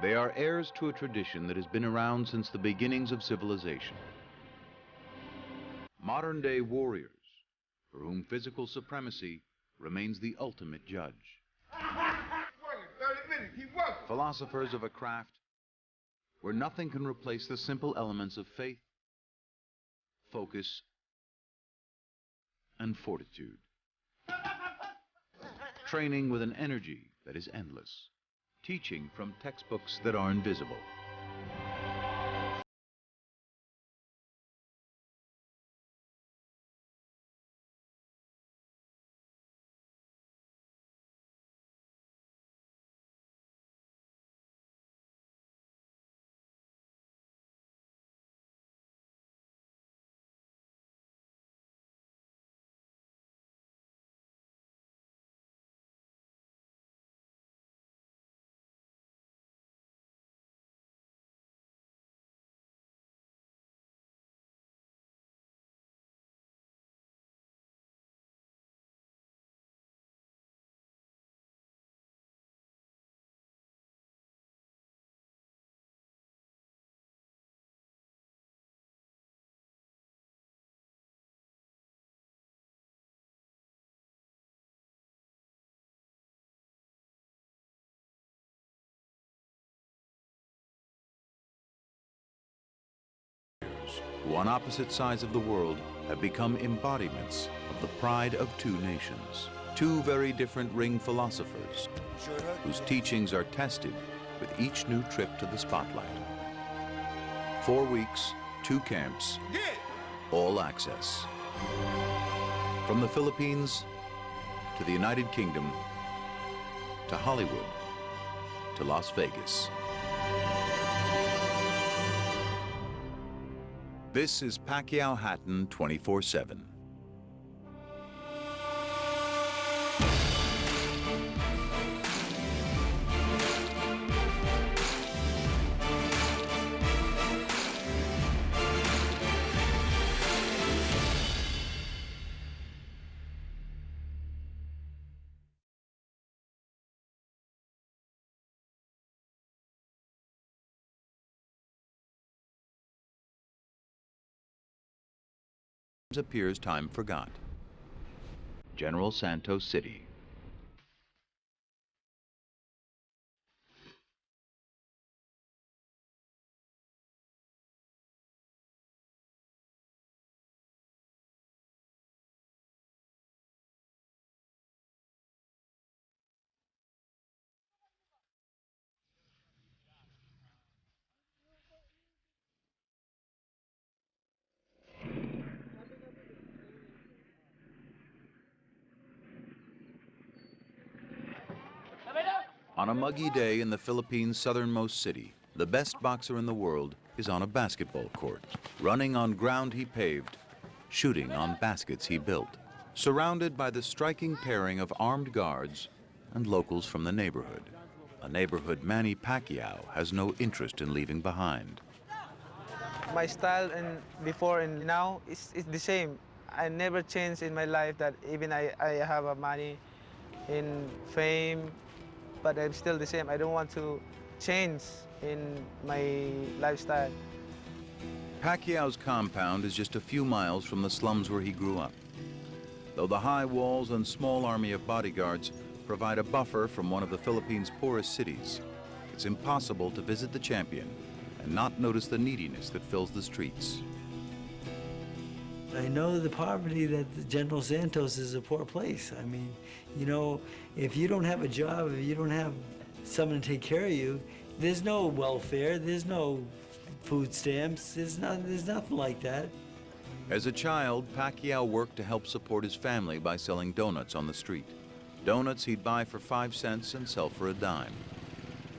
They are heirs to a tradition that has been around since the beginnings of civilization. Modern-day warriors, for whom physical supremacy remains the ultimate judge. Philosophers of a craft where nothing can replace the simple elements of faith, focus, and fortitude. Training with an energy that is endless. Teaching from textbooks that are invisible. Who on opposite sides of the world have become embodiments of the pride of two nations. Two very different ring philosophers whose teachings are tested with each new trip to the spotlight. 4 weeks, 2 camps, all access. From the Philippines to the United Kingdom to Hollywood to Las Vegas. This is Pacquiao Hatton 24/7. Appears time forgot. General Santos City. On a muggy day in the Philippines' southernmost city, the best boxer in the world is on a basketball court, running on ground he paved, shooting on baskets he built, surrounded by the striking pairing of armed guards and locals from the neighborhood, a neighborhood Manny Pacquiao has no interest in leaving behind. My style and before and now is the same. I never changed in my life that even I have a money in fame, but I'm still the same. I don't want to change in my lifestyle. Pacquiao's compound is just a few miles from the slums where he grew up. Though the high walls and small army of bodyguards provide a buffer from one of the Philippines' poorest cities, it's impossible to visit the champion and not notice the neediness that fills the streets. I know the poverty that the General Santos is a poor place. I mean, you know, if you don't have a job, if you don't have someone to take care of you, there's no welfare, there's no food stamps, there's nothing like that. As a child, Pacquiao worked to help support his family by selling donuts on the street. Donuts he'd buy for 5 cents and sell for a dime.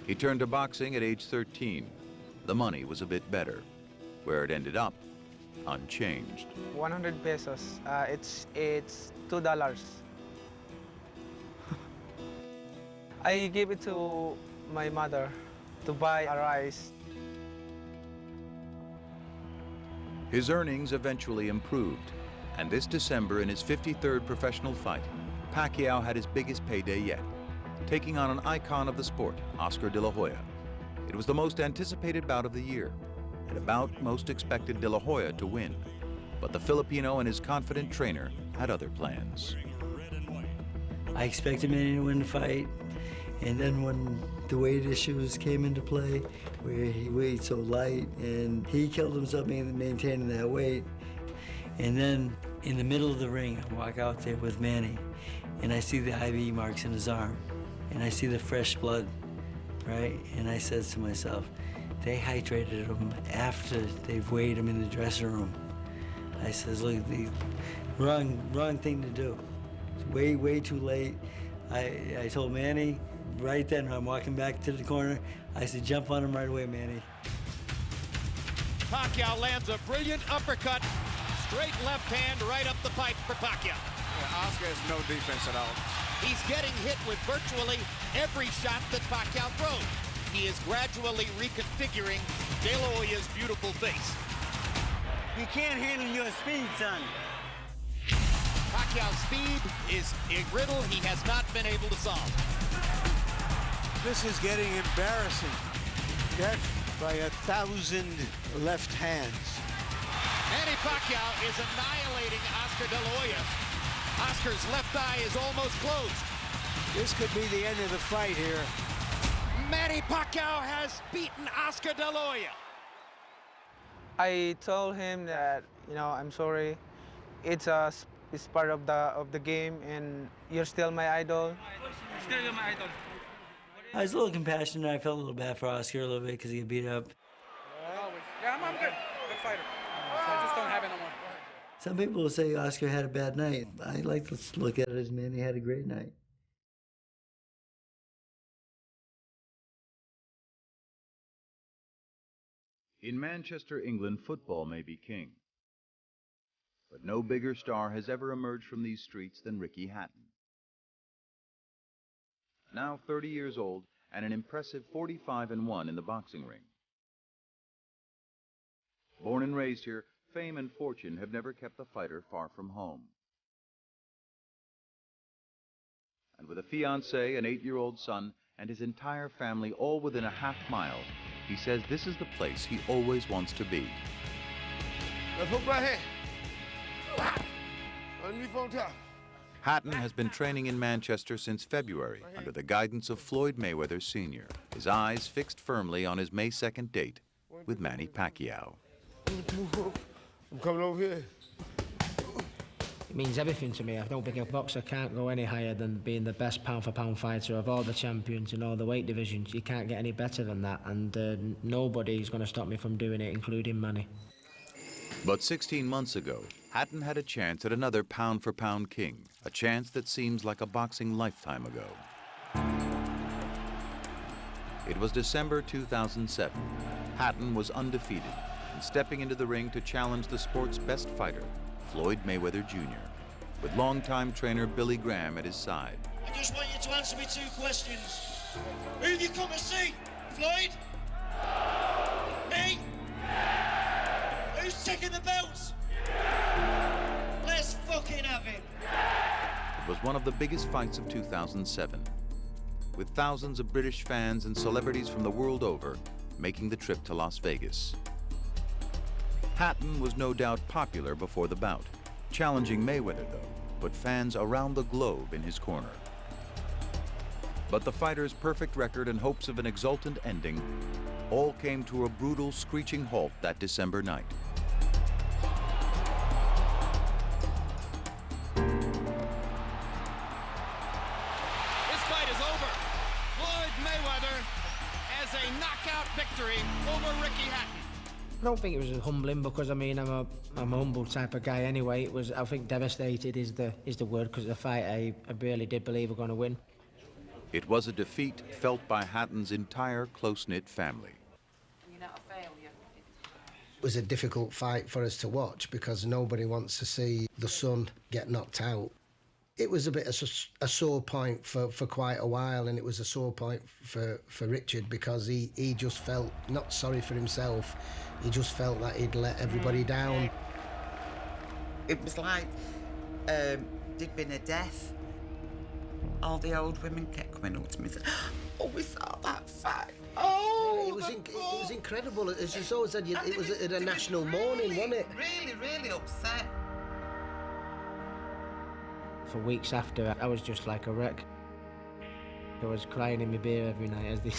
He turned to boxing at age 13. The money was a bit better. Where it ended up, unchanged. 100 pesos, it's $2. I gave it to my mother to buy a rice. His earnings eventually improved, and this December in his 53rd professional fight, Pacquiao had his biggest payday yet, taking on an icon of the sport, Oscar De La Hoya. It was the most anticipated bout of the year, and a bout most expected De La Hoya to win. But the Filipino and his confident trainer had other plans. I expected Manny to win the fight, and then when the weight issues came into play, where he weighed so light, and he killed himself maintaining that weight, and then in the middle of the ring, I walk out there with Manny, and I see the IV marks in his arm, and I see the fresh blood, right? And I said to myself, they hydrated him after they've weighed him in the dressing room. I says, look, the wrong thing to do. It's way too late. I told Manny, right then, I'm walking back to the corner, I said, jump on him right away, Manny. Pacquiao lands a brilliant uppercut, straight left hand right up the pipe for Pacquiao. Yeah, Oscar has no defense at all. He's getting hit with virtually every shot that Pacquiao throws. He is gradually reconfiguring De La Hoya's beautiful face. You can't handle your speed, son. Pacquiao's speed is a riddle he has not been able to solve. This is getting embarrassing. Death by 1,000 left hands. Manny Pacquiao is annihilating Oscar De La Hoya. Oscar's left eye is almost closed. This could be the end of the fight here. Manny Pacquiao has beaten Oscar De La Hoya. I told him that, I'm sorry. It's part of the game, and you're still my idol. Still my idol. I was a little compassionate. I felt a little bad for Oscar a little bit because he got beat up. Yeah, I'm good. Good fighter. So I just don't have it no more. Some people will say Oscar had a bad night. I like to look at it as Manny had a great night. In Manchester, England, football may be king. But no bigger star has ever emerged from these streets than Ricky Hatton. Now 30 years old and an impressive 45-1 in the boxing ring. Born and raised here, fame and fortune have never kept the fighter far from home. And with a fiancée, an 8-year-old son, and his entire family all within a half-mile, he says this is the place he always wants to be. Let's hook right here. Underneath on top. Hatton has been training in Manchester since February under the guidance of Floyd Mayweather Sr., his eyes fixed firmly on his May 2nd date with Manny Pacquiao. I'm coming over here. It means everything to me. I don't think a boxer can't go any higher than being the best pound-for-pound fighter of all the champions in all the weight divisions. You can't get any better than that, and nobody's going to stop me from doing it, including Manny. But 16 months ago, Hatton had a chance at another pound-for-pound king, a chance that seems like a boxing lifetime ago. It was December 2007. Hatton was undefeated and stepping into the ring to challenge the sport's best fighter, Floyd Mayweather Jr., with longtime trainer Billy Graham at his side. I just want you to answer me 2 questions. Who have you come to see? Floyd? Me? Who's taking the belts? Let's fucking have it. It was one of the biggest fights of 2007, with thousands of British fans and celebrities from the world over making the trip to Las Vegas. Hatton was no doubt popular before the bout, challenging Mayweather though, put fans around the globe in his corner. But the fighter's perfect record and hopes of an exultant ending all came to a brutal, screeching halt that December night. This fight is over. Floyd Mayweather has a knockout victory over Ricky Hatton. I don't think it was humbling because I'm a humble type of guy anyway. It was, I think, devastated is the word, because the fight I really did believe we're going to win. It was a defeat felt by Hatton's entire close-knit family. You're not a failure. It was a difficult fight for us to watch because nobody wants to see the son get knocked out. It was a bit of a sore point for quite a while, and it was a sore point for Richard because he just felt not sorry for himself. He just felt that he'd let everybody down. It was like there'd been a death. All the old women kept coming up to me and saying, oh, we saw that fight. Oh! was incredible. As you always said, it was at a national morning, wasn't it? Really upset. For weeks after, I was just like a wreck. I was crying in my beer every night, as they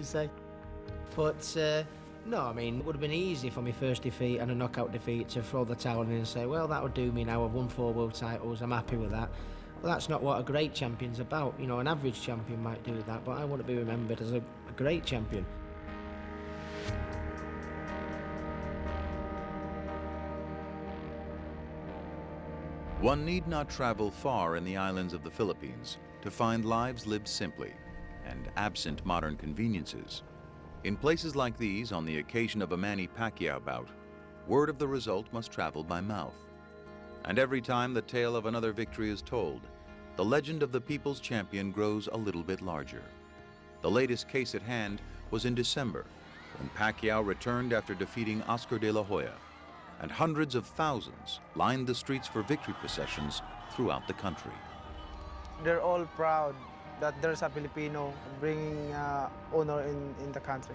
say. But no, I mean, it would have been easy for my first defeat and a knockout defeat to throw the towel in and say, well, that would do me now. I've won 4 world titles. I'm happy with that. Well, that's not what a great champion's about. You know, an average champion might do that, but I want to be remembered as a great champion. One need not travel far in the islands of the Philippines to find lives lived simply and absent modern conveniences. In places like these, on the occasion of a Manny Pacquiao bout, word of the result must travel by mouth. And every time the tale of another victory is told, the legend of the people's champion grows a little bit larger. The latest case at hand was in December, when Pacquiao returned after defeating Oscar de la Hoya, and hundreds of thousands lined the streets for victory processions throughout the country. They're all proud that there's a Filipino bringing honor in the country.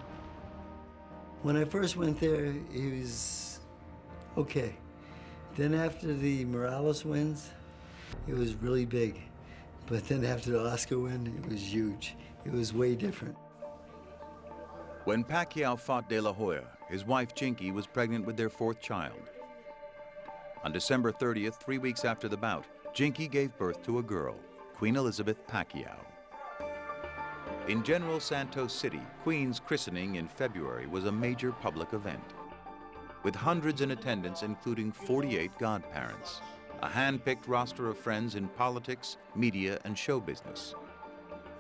When I first went there, it was okay. Then after the Morales wins, it was really big. But then after the Oscar win, it was huge. It was way different. When Pacquiao fought De La Hoya, his wife Jinky was pregnant with their 4th child. On December 30th, 3 weeks after the bout, Jinky gave birth to a girl, Queen Elizabeth Pacquiao. In General Santos City, Queen's christening in February was a major public event, with hundreds in attendance, including 48 godparents, a hand-picked roster of friends in politics, media, and show business.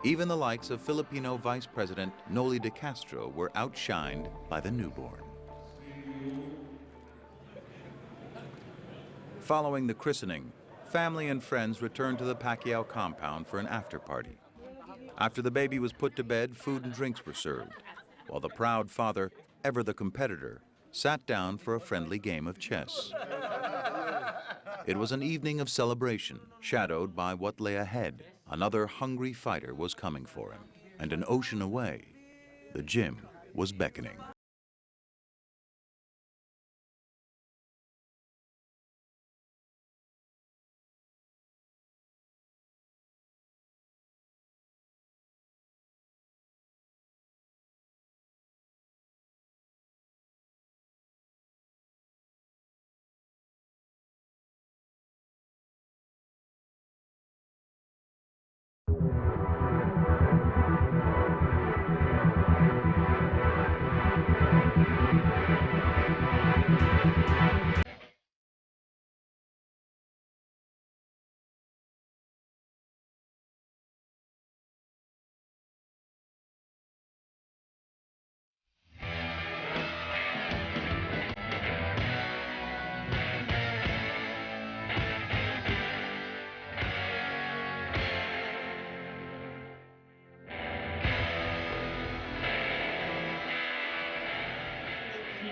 Even the likes of Filipino Vice President Noli de Castro were outshined by the newborn. Following the christening, family and friends returned to the Pacquiao compound for an after-party. After the baby was put to bed, food and drinks were served, while the proud father, ever the competitor, sat down for a friendly game of chess. It was an evening of celebration, shadowed by what lay ahead. Another hungry fighter was coming for him, and an ocean away, the gym was beckoning.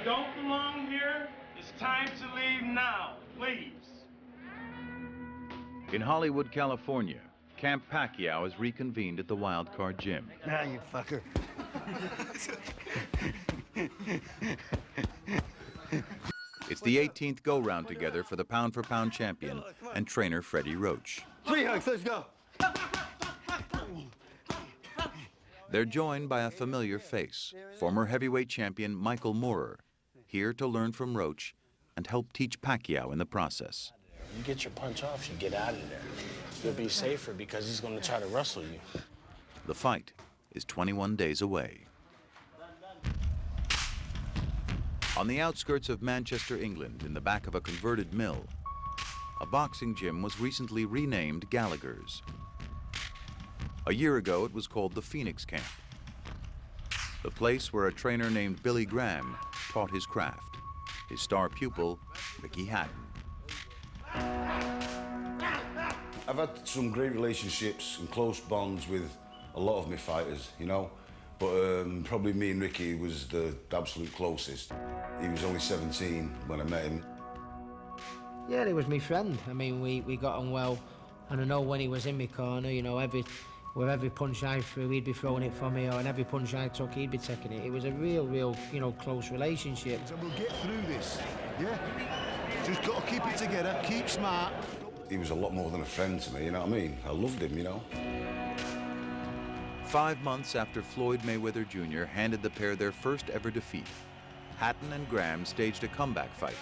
Don't belong here. It's time to leave now, please. In Hollywood, California, Camp Pacquiao is reconvened at the Wildcard Gym. Ah, you fucker. It's the 18th go-round together for the pound-for-pound champion and trainer Freddie Roach. 3 hugs, let's go. They're joined by a familiar face, former heavyweight champion Michael Moorer, here to learn from Roach and help teach Pacquiao in the process. You get your punch off, you get out of there. You'll be safer because he's going to try to wrestle you. The fight is 21 days away. On the outskirts of Manchester, England, in the back of a converted mill, a boxing gym was recently renamed Gallagher's. A year ago, it was called the Phoenix Camp, the place where a trainer named Billy Graham taught his craft, his star pupil, Ricky Hatton. I've had some great relationships and close bonds with a lot of my fighters, you know, but probably me and Ricky was the absolute closest. He was only 17 when I met him. Yeah, he was my friend. I mean, we got on well, and I know when he was in my corner, you know, With every punch I threw, he'd be throwing it for me, and every punch I took, he'd be taking it. It was a real, you know, close relationship. So we'll get through this, yeah? Just got to keep it together, keep smart. He was a lot more than a friend to me, you know what I mean? I loved him, you know? 5 months after Floyd Mayweather Jr. handed the pair their first ever defeat, Hatton and Graham staged a comeback fight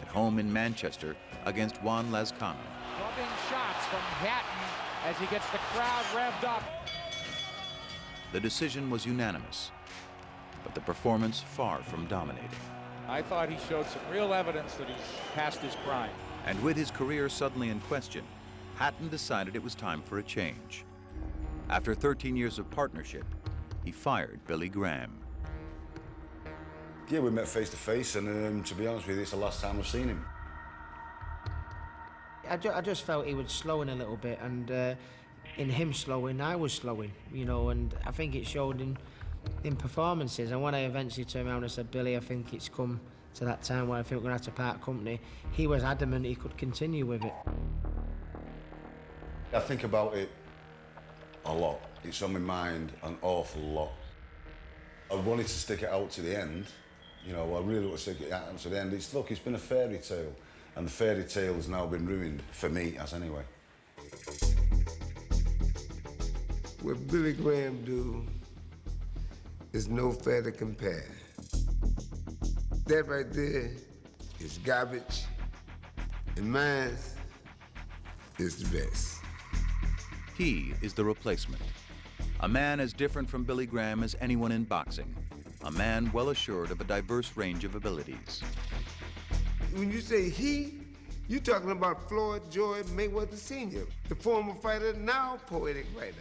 at home in Manchester against Juan Lazcano. Rubbing shots from Hatton as he gets the crowd revved up. The decision was unanimous, but the performance far from dominating. I thought he showed some real evidence that he's past his prime. And with his career suddenly in question, Hatton decided it was time for a change. After 13 years of partnership, he fired Billy Graham. Yeah, we met face to face, and to be honest with you, it's the last time I've seen him. I just felt he was slowing a little bit, and in him slowing, I was slowing, you know, and I think it showed in performances. And when I eventually turned around and said, Billy, I think it's come to that time where I think we're going to have to part company, he was adamant he could continue with it. I think about it a lot. It's on my mind an awful lot. I wanted to stick it out to the end. You know, I really want to stick it out to the end. Look, it's been a fairy tale, and the fairy tale has now been ruined, for me, as anyway. What Billy Graham do is no fair to compare. That right there is garbage, and mine is the best. He is the replacement. A man as different from Billy Graham as anyone in boxing. A man well assured of a diverse range of abilities. When you say he, you're talking about Floyd George Mayweather Sr., the former fighter, now poetic writer.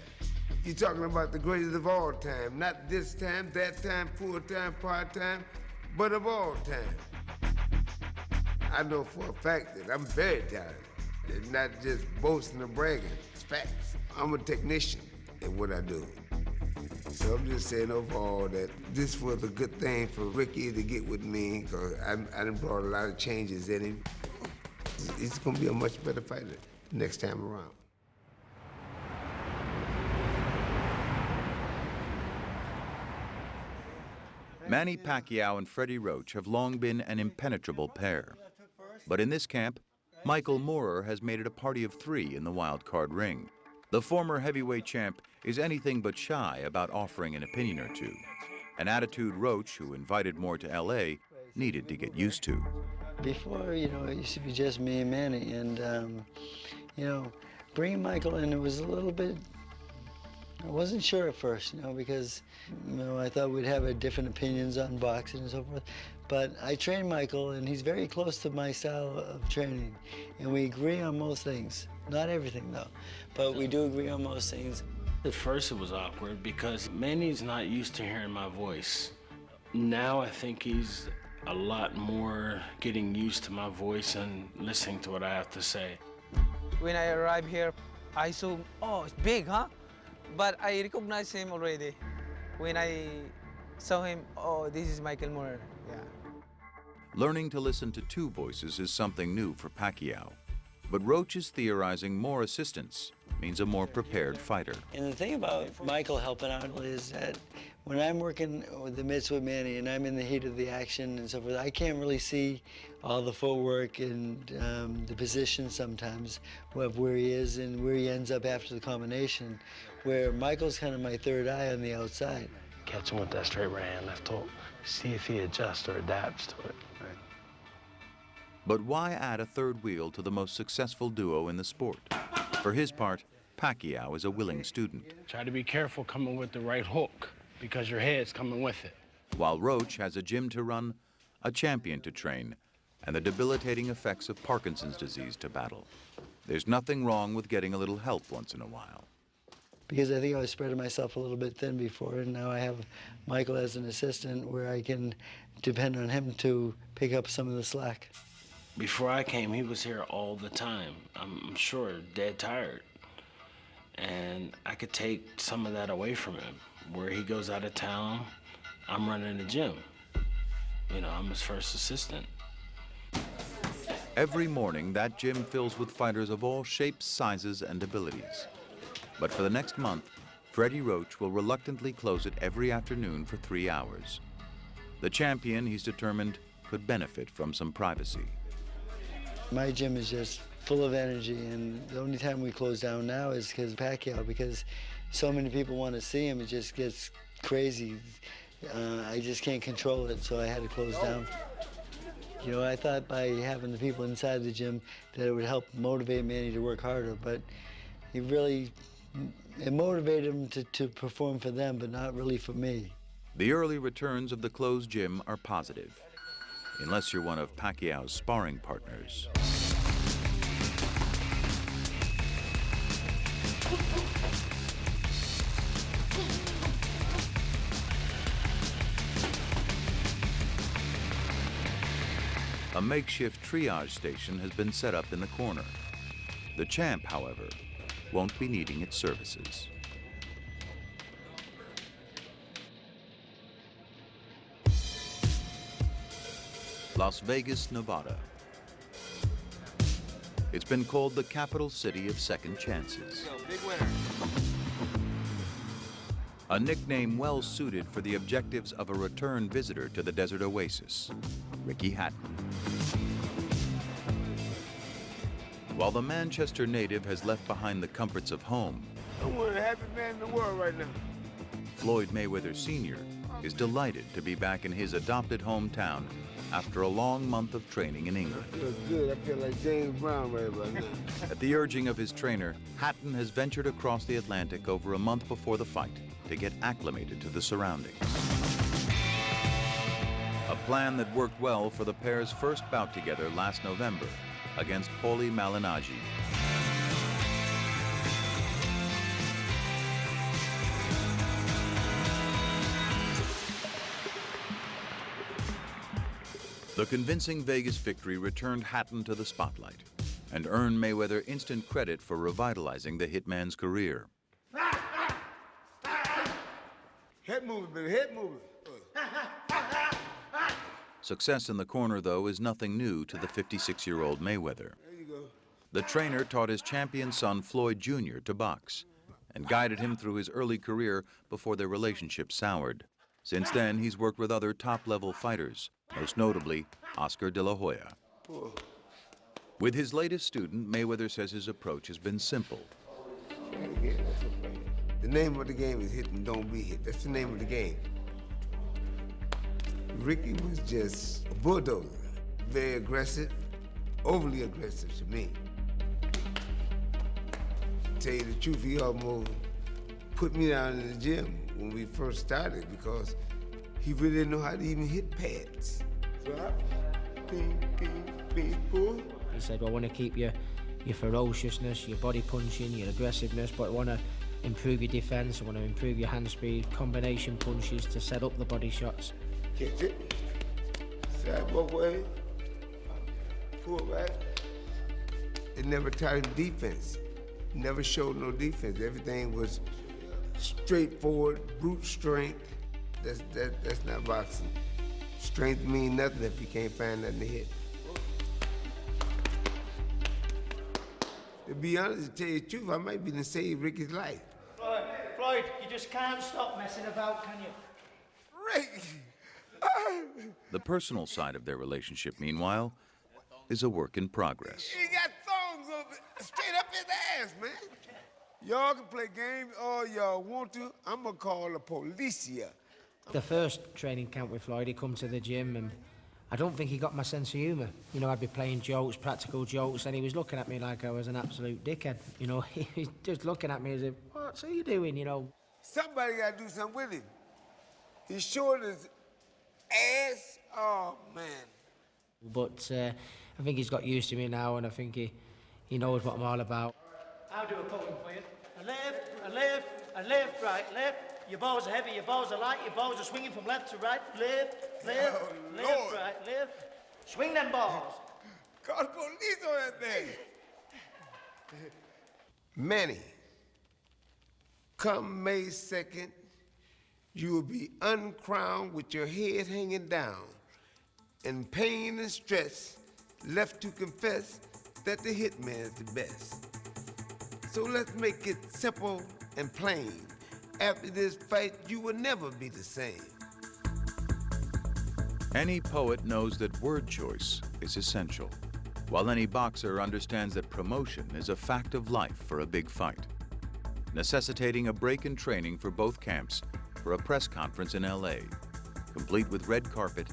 You're talking about the greatest of all time, not this time, that time, full time, part time, but of all time. I know for a fact that I'm very talented. It's not just boasting or bragging, it's facts. I'm a technician at what I do. So I'm just saying overall that this was a good thing for Ricky to get with me, because I done brought a lot of changes in him. He's gonna be a much better fighter next time around. Manny Pacquiao and Freddie Roach have long been an impenetrable pair. But in this camp, Michael Moorer has made it a party of 3 in the wild card ring. The former heavyweight champ is anything but shy about offering an opinion or two, an attitude Roach, who invited Moore to LA, needed to get used to. Before, you know, it used to be just me and Manny, and, you know, bringing Michael in, it was a little bit, I wasn't sure at first, you know, because, you know, I thought we'd have different opinions on boxing and so forth. But I trained Michael, and he's very close to my style of training, and we agree on most things. Not everything, though, but we do agree on most things. At first it was awkward because Manny's not used to hearing my voice. Now I think he's a lot more getting used to my voice and listening to what I have to say. When I arrived here, I saw, oh, it's big, huh? But I recognized him already. When I saw him, oh, this is Michael Moorer, yeah. Learning to listen to 2 voices is something new for Pacquiao. But Roach is theorizing more assistance means a more prepared fighter. And the thing about Michael helping out is that when I'm working with the mitts with Manny and I'm in the heat of the action and so forth, I can't really see all the footwork and the position sometimes of where he is and where he ends up after the combination, where Michael's kind of my third eye on the outside. Catch him with that straight right hand left hook. See if he adjusts or adapts to it. Right. But why add a third wheel to the most successful duo in the sport? For his part, Pacquiao is a willing student. Try to be careful coming with the right hook because your head's coming with it. While Roach has a gym to run, a champion to train, and the debilitating effects of Parkinson's disease to battle. There's nothing wrong with getting a little help once in a while. Because I think I was spreading myself a little bit thin before, and now I have Michael as an assistant where I can depend on him to pick up some of the slack. Before I came, he was here all the time. I'm sure dead tired. And I could take some of that away from him. Where he goes out of town, I'm running the gym. You know, I'm his first assistant. Every morning, that gym fills with fighters of all shapes, sizes, and abilities. But for the next month, Freddie Roach will reluctantly close it every afternoon for 3 hours. The champion, he's determined, could benefit from some privacy. My gym is just full of energy, and the only time we close down now is because of Pacquiao, because so many people want to see him. It just gets crazy. I just can't control it, so I had to close down. You know, I thought by having the people inside the gym that it would help motivate Manny to work harder, but it motivated him to perform for them, but not really for me. The early returns of the closed gym are positive, unless you're one of Pacquiao's sparring partners. A makeshift triage station has been set up in the corner. The champ, however, won't be needing its services. Las Vegas, Nevada. It's been called the capital city of second chances. Big winner. A nickname well suited for the objectives of a return visitor to the desert oasis, Ricky Hatton. While the Manchester native has left behind the comforts of home, I'm one of the happiest men in the world right now. Floyd Mayweather Sr. is delighted to be back in his adopted hometown after a long month of training in England. I feel good. I feel like James Brown right about now. At the urging of his trainer, Hatton has ventured across the Atlantic over a month before the fight to get acclimated to the surroundings. A plan that worked well for the pair's first bout together last November against Paulie Malignaggi. The convincing Vegas victory returned Hatton to the spotlight and earned Mayweather instant credit for revitalizing the hitman's career. Head moving, baby, head moving. Success in the corner, though, is nothing new to the 56-year-old Mayweather. There you go. The trainer taught his champion son, Floyd Jr., to box and guided him through his early career before their relationship soured. Since then, he's worked with other top-level fighters, most notably Oscar De La Hoya. With his latest student, Mayweather says his approach has been simple. The name of the game is hit and don't be hit. That's the name of the game. Ricky was just a bulldozer, very aggressive, overly aggressive to me. To tell you the truth, he almost put me down in the gym when we first started because he really didn't know how to even hit pads. Drop, ping, ping, ping, pull. He said, well, I want to keep your ferociousness, your body punching, your aggressiveness, but I want to improve your defense, I want to improve your hand speed, combination punches to set up the body shots. Catch it, side both ways, pull back. It never taught him defense, never showed no defense. Everything was straightforward, brute strength. That's not boxing. Strength means nothing if you can't find nothing to hit. To be honest, to tell you the truth, I might be to save Ricky's life. Floyd, you just can't stop messing about, can you? Ricky! The personal side of their relationship, meanwhile, is a work in progress. He got thongs straight up his ass, man. Y'all can play games all y'all want to. I'm gonna call the police here. The first training camp with Floyd, he come to the gym and I don't think he got my sense of humour. You know, I'd be playing jokes, practical jokes, and he was looking at me like I was an absolute dickhead. You know, he was just looking at me as if, what's he doing, you know? Somebody gotta do something with him. He showed his ass, oh man. But I think he's got used to me now, and I think he knows what I'm all about. I'll do a poem for you. A left, a left, a left, right, left. Your balls are heavy, your balls are light, your balls are swinging from left to right. Left, left, left, right, left. Swing them balls. Call the police on that thing. Manny, come May 2nd, you will be uncrowned with your head hanging down, in pain and stress, left to confess that the hitman is the best. So let's make it simple and plain. After this fight, you will never be the same. Any poet knows that word choice is essential, while any boxer understands that promotion is a fact of life for a big fight, necessitating a break in training for both camps for a press conference in LA, complete with red carpet.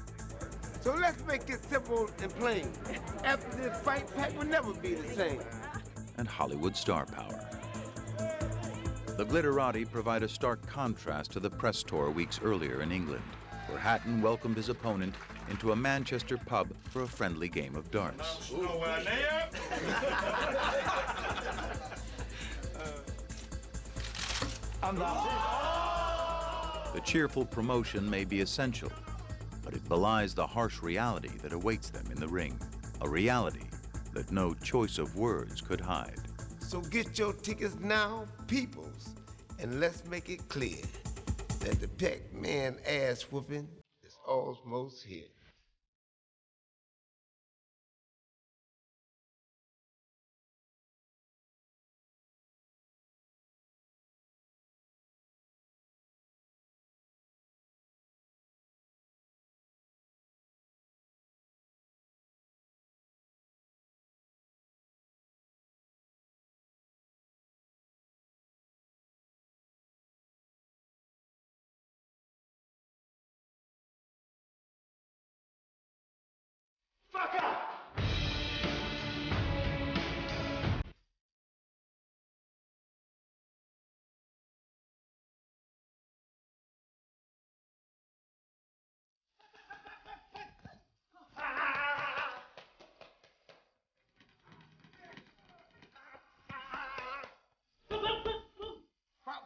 So let's make it simple and plain. After this fight, Pac will never be the same. And Hollywood star power. The Glitterati provide a stark contrast to the press tour weeks earlier in England, where Hatton welcomed his opponent into a Manchester pub for a friendly game of darts. The cheerful promotion may be essential, but it belies the harsh reality that awaits them in the ring, a reality that no choice of words could hide. So get your tickets now, peoples, and let's make it clear that the Pacman ass whooping is almost here.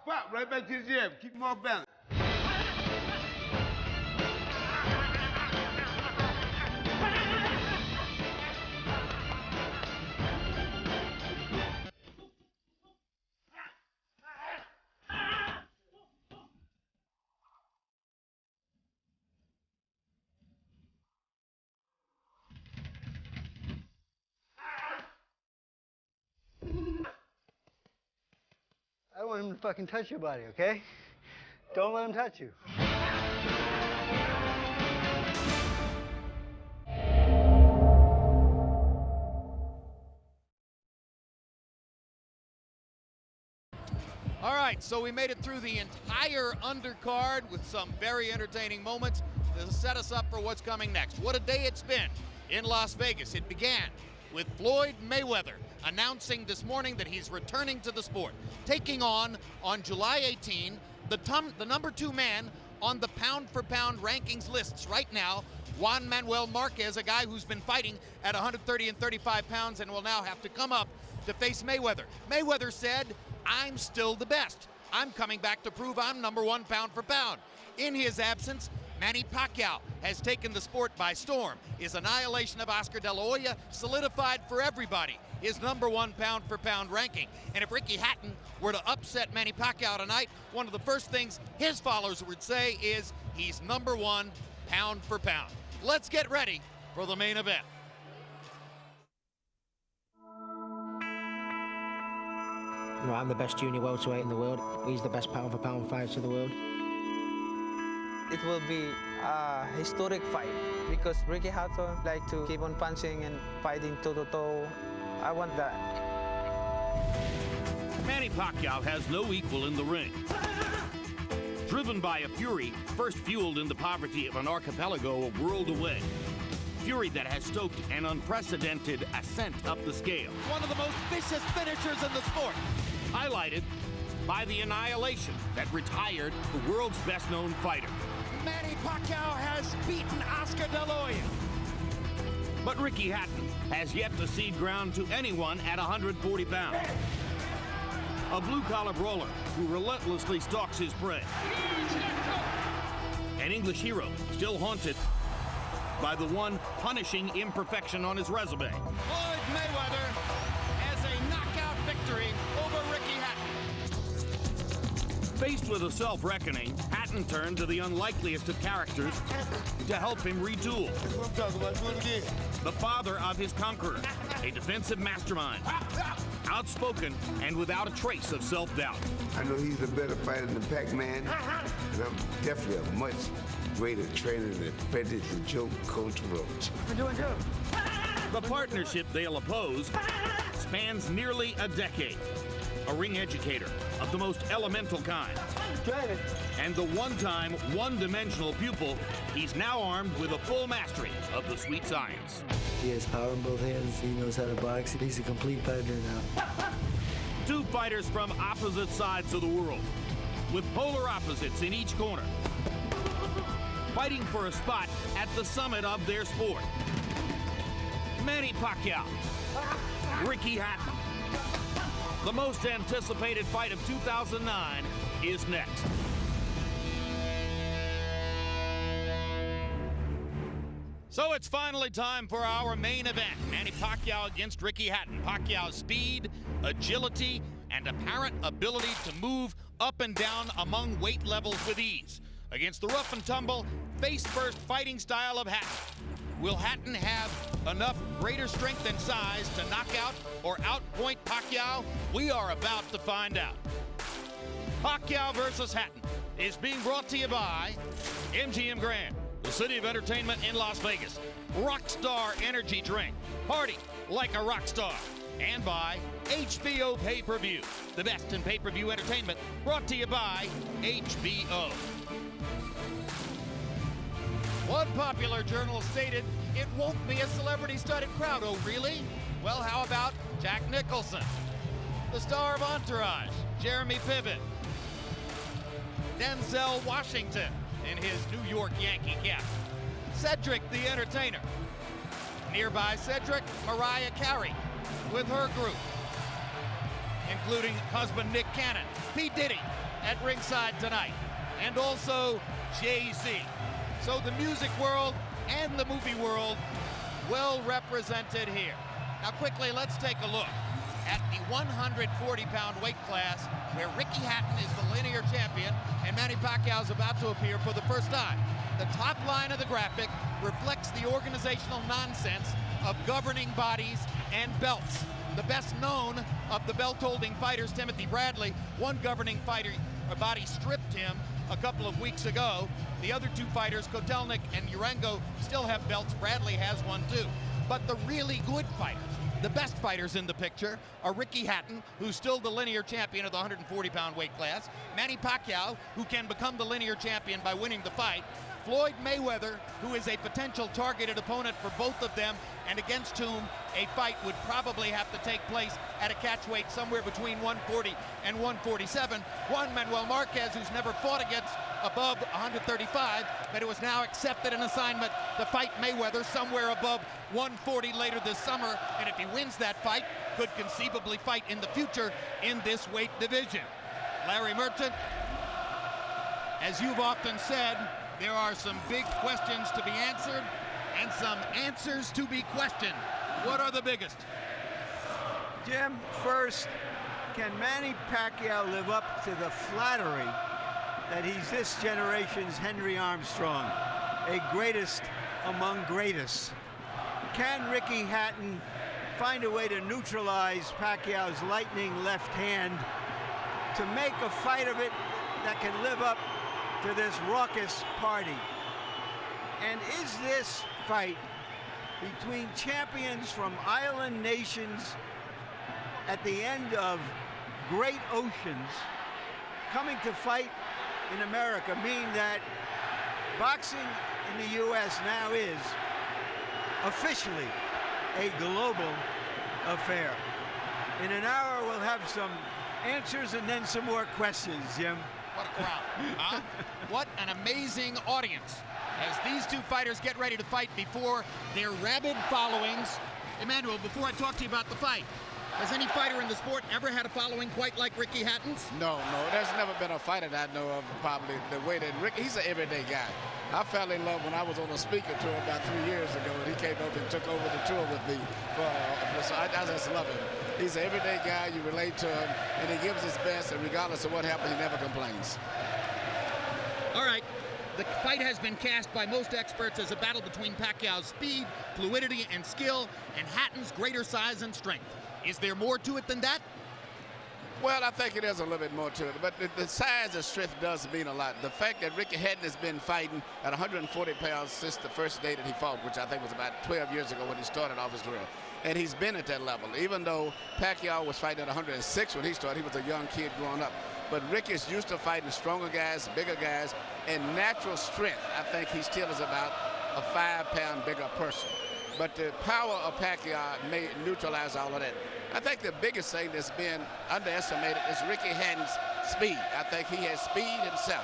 Pop, right back to the jab. Keep him off balance. I don't want him to fucking touch your body, okay? Don't let him touch you. All right, so we made it through the entire undercard with some very entertaining moments to set us up for what's coming next. What a day it's been in Las Vegas. It began with Floyd Mayweather announcing this morning that he's returning to the sport, taking on July 18, the number 2 man on the pound-for-pound rankings lists right now, Juan Manuel Marquez, a guy who's been fighting at 130 and 35 pounds and will now have to come up to face Mayweather. Mayweather said, "I'm still the best. I'm coming back to prove I'm number 1 pound for pound." In his absence, Manny Pacquiao has taken the sport by storm. His annihilation of Oscar De La Hoya solidified for everybody his number 1 pound for pound ranking. And if Ricky Hatton were to upset Manny Pacquiao tonight, one of the first things his followers would say is he's number 1 pound for pound. Let's get ready for the main event. You know, I'm the best junior welterweight in the world. He's the best pound for pound fighter in the world. It will be a historic fight because Ricky Hatton like to keep on punching and fighting toe-to-toe. I want that. Manny Pacquiao has no equal in the ring. Driven by a fury first fueled in the poverty of an archipelago a world away. Fury that has stoked an unprecedented ascent up the scale. One of the most vicious finishers in the sport. Highlighted by the annihilation that retired the world's best-known fighter. Manny Pacquiao has beaten Oscar De La Hoya. But Ricky Hatton has yet to cede ground to anyone at 140 pounds. A blue-collar brawler who relentlessly stalks his prey. An English hero still haunted by the one punishing imperfection on his resume. Floyd Mayweather has a knockout victory over Ricky Hatton. Faced with a self-reckoning, Hatton turned to the unlikeliest of characters to help him retool. That's what I'm talking about. Do it again. The father of his conqueror, a defensive mastermind. outspoken, and without a trace of self-doubt. I know he's a better fighter than Pacman, and I'm definitely a much greater trainer than Freddie the Joke Coach Roach. The partnership they'll oppose spans nearly a decade. A ring educator of the most elemental kind. And the one-time, one-dimensional pupil, he's now armed with a full mastery of the sweet science. He has power in both hands. He knows how to box. He's a complete fighter now. Two fighters from opposite sides of the world, with polar opposites in each corner, fighting for a spot at the summit of their sport. Manny Pacquiao, Ricky Hatton. The most anticipated fight of 2009 is next. So it's finally time for our main event. Manny Pacquiao against Ricky Hatton. Pacquiao's speed, agility, and apparent ability to move up and down among weight levels with ease against the rough and tumble, face-first fighting style of Hatton. Will Hatton have enough greater strength and size to knock out or outpoint Pacquiao? We are about to find out. Pacquiao versus Hatton is being brought to you by MGM Grand, the city of entertainment in Las Vegas. Rockstar Energy Drink, party like a rock star. And by HBO Pay-Per-View, the best in pay-per-view entertainment, brought to you by HBO. One popular journal stated, "It won't be a celebrity-studded crowd." Oh, really? Well, how about Jack Nicholson, the star of Entourage, Jeremy Piven, Denzel Washington in his New York Yankee cap, Cedric the Entertainer. Nearby Cedric, Mariah Carey with her group, including husband Nick Cannon, P. Diddy at ringside tonight, and also Jay-Z. So the music world and the movie world well represented here. Now quickly, let's take a look at the 140-pound weight class where Ricky Hatton is the linear champion and Manny Pacquiao is about to appear for the first time. The top line of the graphic reflects the organizational nonsense of governing bodies and belts. The best known of the belt-holding fighters, Timothy Bradley, one governing body stripped him a couple of weeks ago. The other two fighters, Kotelnik and Urango, still have belts. Bradley has one too. But the really good fighters, the best fighters in the picture, are Ricky Hatton, who's still the linear champion of the 140-pound weight class, Manny Pacquiao, who can become the linear champion by winning the fight, Floyd Mayweather, who is a potential targeted opponent for both of them, and against whom a fight would probably have to take place at a catch weight somewhere between 140 and 147. Juan Manuel Marquez, who's never fought against above 135, but it was now accepted an assignment to fight Mayweather somewhere above 140 later this summer, and if he wins that fight, could conceivably fight in the future in this weight division. Larry Merchant, as you've often said, there are some big questions to be answered and some answers to be questioned. What are the biggest? Jim, first, can Manny Pacquiao live up to the flattery that he's this generation's Henry Armstrong, a greatest among greatest? Can Ricky Hatton find a way to neutralize Pacquiao's lightning left hand to make a fight of it that can live up to this raucous party? And is this fight between champions from island nations at the end of great oceans coming to fight in America mean that boxing in the U.S. now is officially a global affair? In an hour, we'll have some answers and then some more questions, Jim. What a crowd, huh? What an amazing audience as these two fighters get ready to fight before their rabid followings. Emmanuel, before I talk to you about the fight, has any fighter in the sport ever had a following quite like Ricky Hatton's? No, there's never been a fighter that I know of probably the way that Ricky, he's an everyday guy. I fell in love when I was on a speaker tour about 3 years ago, and he came over and took over the tour with me. So I just love him. He's an everyday guy, you relate to him, and he gives his best, and regardless of what happens, he never complains. All right. The fight has been cast by most experts as a battle between Pacquiao's speed, fluidity, and skill, and Hatton's greater size and strength. Is there more to it than that? Well, I think it is a little bit more to it, but the size and strength does mean a lot. The fact that Ricky Hatton has been fighting at 140 pounds since the first day that he fought, which I think was about 12 years ago when he started off his career. And he's been at that level. Even though Pacquiao was fighting at 106 when he started, he was a young kid growing up. But Ricky is used to fighting stronger guys, bigger guys, and natural strength. I think he still is about a 5-pound bigger person. But the power of Pacquiao may neutralize all of that. I think the biggest thing that's been underestimated is Ricky Hatton's speed. I think he has speed himself.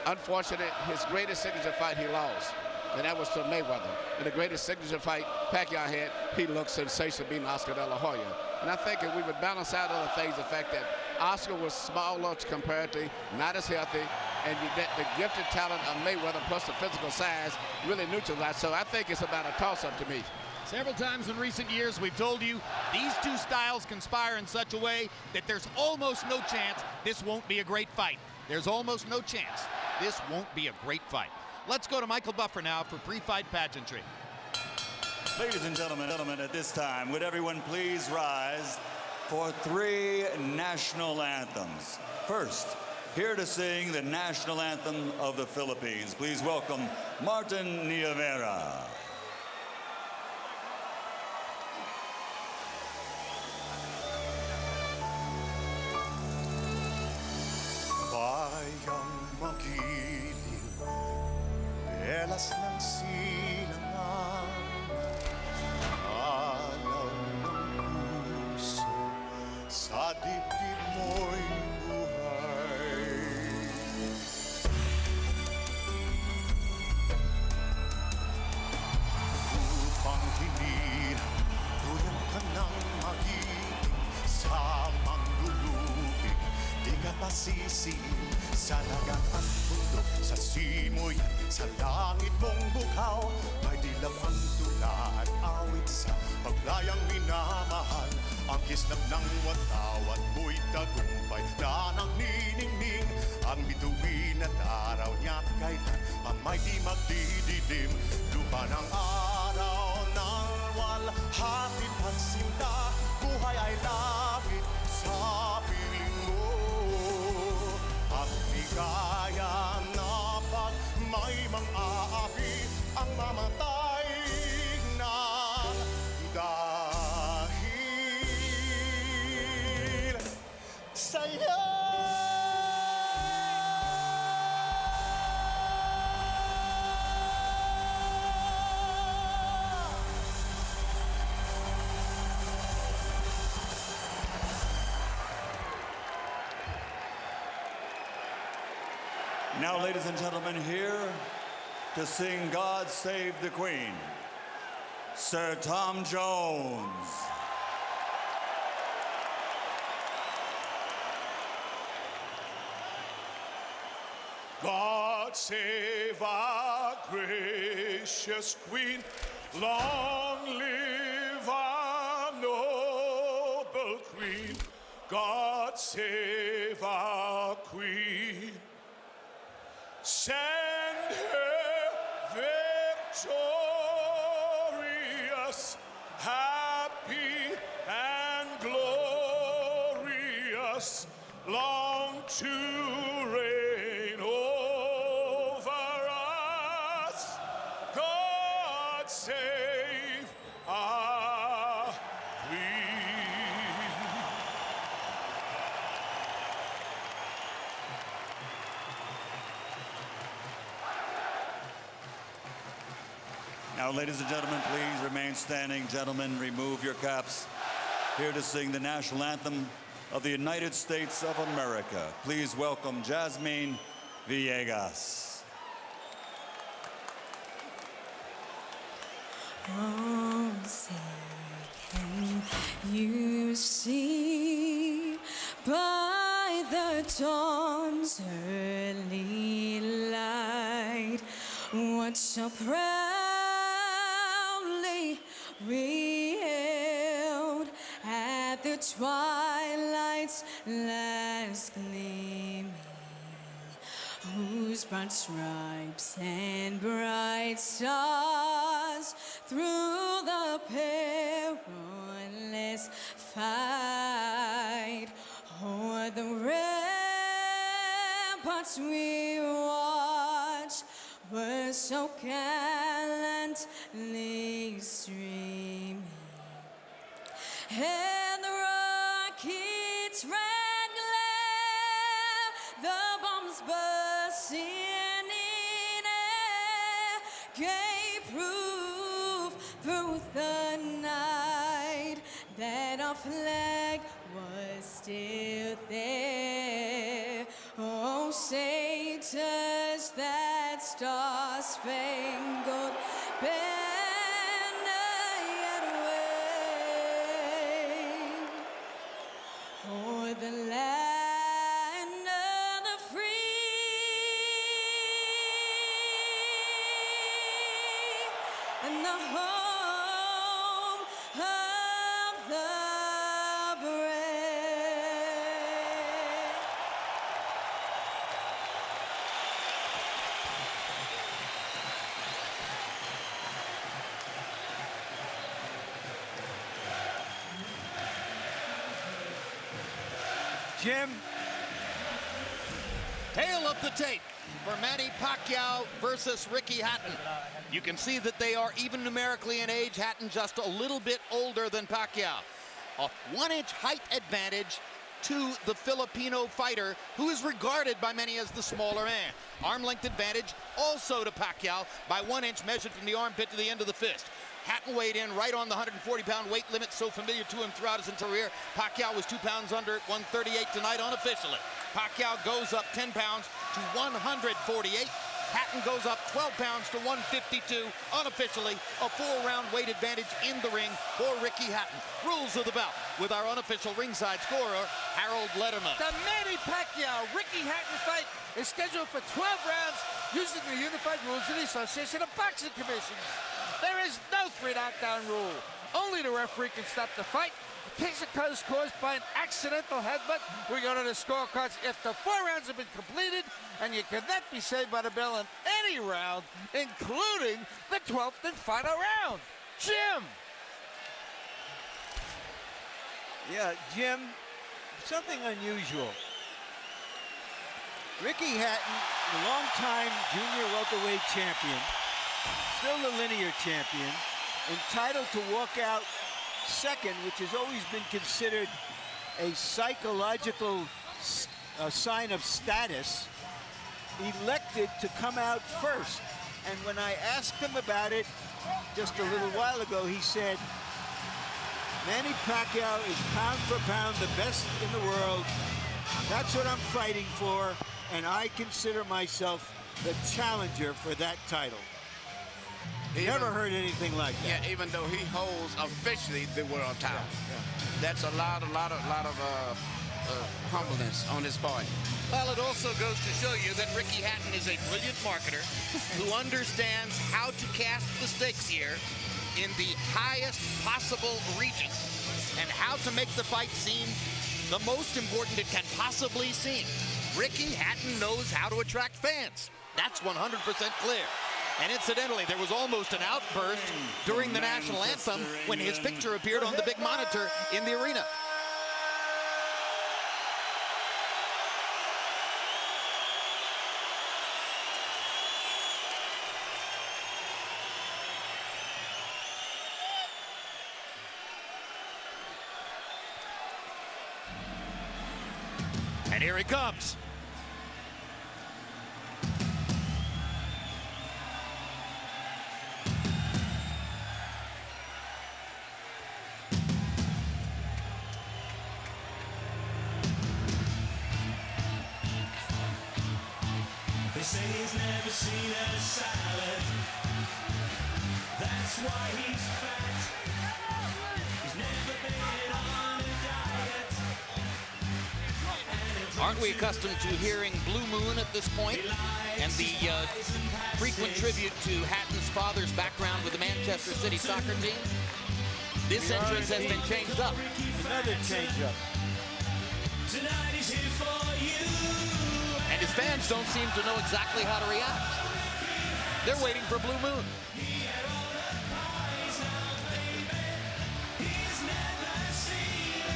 Unfortunately, his greatest signature fight he lost, and that was to Mayweather. And the greatest signature fight Pacquiao had, he looked sensational beating Oscar De La Hoya. And I think if we would balance out other things, the fact that Oscar was smaller comparatively, not as healthy, and the gifted talent of Mayweather plus the physical size really neutralized. So I think it's about a toss-up to me. Several times in recent years, we've told you these two styles conspire in such a way that there's almost no chance this won't be a great fight. There's almost no chance this won't be a great fight. Let's go to Michael Buffer now for pre-fight pageantry. Ladies and gentlemen, at this time, would everyone please rise for 3 national anthems. First, here to sing the national anthem of the Philippines, please welcome Martin Nievera. Bayang magiling, belas ng silangan, alaw ng puso, sa dibdib mo'y buhay. Upang hinirang, tulad ka ng magiling, sa manlulubig, di ka pasisiin, sa lagat at bundok, sa simoyan, sa langit mong bughaw, may dilag ang tula at awit sa paglayang minamahal. Ang kislap ng watawat mo'y tagumpay na nangniningning, ang bituin at araw niya't kailan mamay di magdidilim. Lupa ng araw ng walhati pagsinta, buhay ay lapit sa piling mo. At ligaya na pag may mang-aapi ang mamatay na dahil sa'yo. Now, ladies and gentlemen, here to sing God Save the Queen, Sir Tom Jones. God save our gracious Queen, long live our noble Queen. God save our Queen. Send her victorious, happy and glorious, long to reign over us. God save our Queen. Now, ladies and gentlemen, please remain standing. Gentlemen, remove your caps. Here to sing the national anthem of the United States of America. Please welcome Jasmine Villegas. Oh, say, can you see by the dawn's early light what so proudly we hailed at the twilight's last gleaming, whose broad stripes and bright stars through the perilous fight. O'er the ramparts we watch were so gallantly streaming, and the rockets' red glare, the bombs bursting in air, gave proof through the night that our flag was still there. Oh, say does that star-spangled banner yet wave o'er the land of the free and the home of the brave. Jim? Tail of the tape for Manny Pacquiao versus Ricky Hatton. You can see that they are even numerically in age. Hatton just a little bit older than Pacquiao. A 1-inch height advantage to the Filipino fighter, who is regarded by many as the smaller man. Arm length advantage also to Pacquiao by 1 inch, measured from the armpit to the end of the fist. Hatton weighed in right on the 140-pound weight limit, so familiar to him throughout his career. Pacquiao was 2 pounds under at 138 tonight unofficially. Pacquiao goes up 10 pounds to 148. Hatton goes up 12 pounds to 152 unofficially. A 4-round weight advantage in the ring for Ricky Hatton. Rules of the bout with our unofficial ringside scorer, Harold Letterman. The Manny Pacquiao-Ricky Hatton fight is scheduled for 12 rounds using the unified rules of the Association of Boxing Commissions. There is no 3-knockdown rule. Only the referee can stop the fight. In case it is caused by an accidental headbutt, we go to the scorecards if the 4 rounds have been completed, and you cannot be saved by the bell in any round, including the 12th and final round. Jim! Yeah, Jim, something unusual. Ricky Hatton, the longtime junior welterweight champion, still the linear champion, entitled to walk out second, which has always been considered a psychological sign of status, elected to come out first. And when I asked him about it just a little while ago, he said, Manny Pacquiao is pound for pound the best in the world. That's what I'm fighting for, and I consider myself the challenger for that title. Never heard anything like that. Yeah, even though he holds officially the world title. That's a lot of humbleness on his part. Well, it also goes to show you that Ricky Hatton is a brilliant marketer who understands how to cast the stakes here in the highest possible region and how to make the fight seem the most important it can possibly seem. Ricky Hatton knows how to attract fans. That's 100% clear. And incidentally, there was almost an outburst during the national anthem when his picture appeared on the big monitor in the arena. And here he comes. They say he's never seen a salad. That's why he's fat. He's never been on a diet. Aren't we accustomed to hearing Blue Moon at this point? And the frequent tribute to Hatton's father's background with the Manchester City soccer team? This entrance has been changed up. Another change-up. Tonight is here for you. And his fans don't seem to know exactly how to react. They're waiting for Blue Moon. He's never seen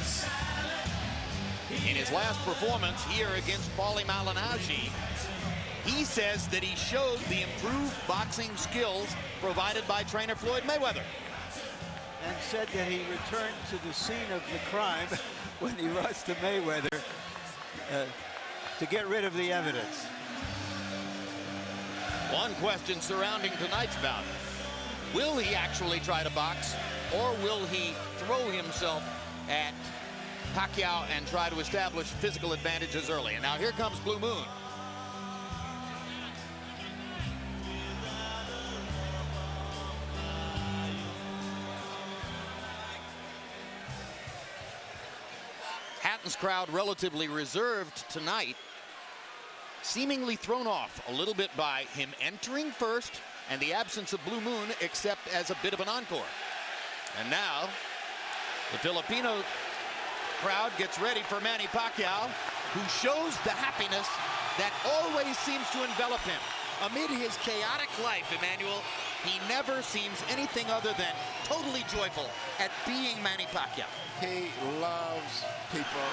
his last performance here against Paulie Malignaggi, he says that he showed the improved boxing skills provided by trainer Floyd Mayweather. And said that he returned to the scene of the crime when he lost to Mayweather to get rid of the evidence. One question surrounding tonight's bout. Will he actually try to box, or will he throw himself at Pacquiao and try to establish physical advantages early? And now here comes Blue Moon. Hatton's crowd relatively reserved tonight, seemingly thrown off a little bit by him entering first and the absence of Blue Moon, except as a bit of an encore. And now the Filipino crowd gets ready for Manny Pacquiao, who shows the happiness that always seems to envelop him. Amid his chaotic life, Emmanuel, he never seems anything other than totally joyful at being Manny Pacquiao. He loves people.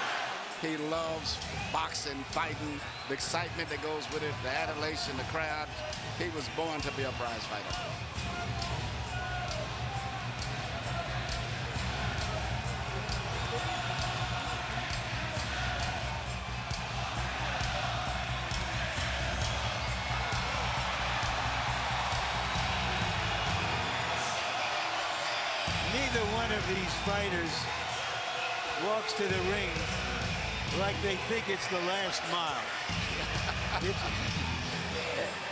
He loves boxing, fighting, the excitement that goes with it, the adulation, the crowd. He was born to be a prize fighter. Neither one of these fighters walks to the ring like they think it's the last mile.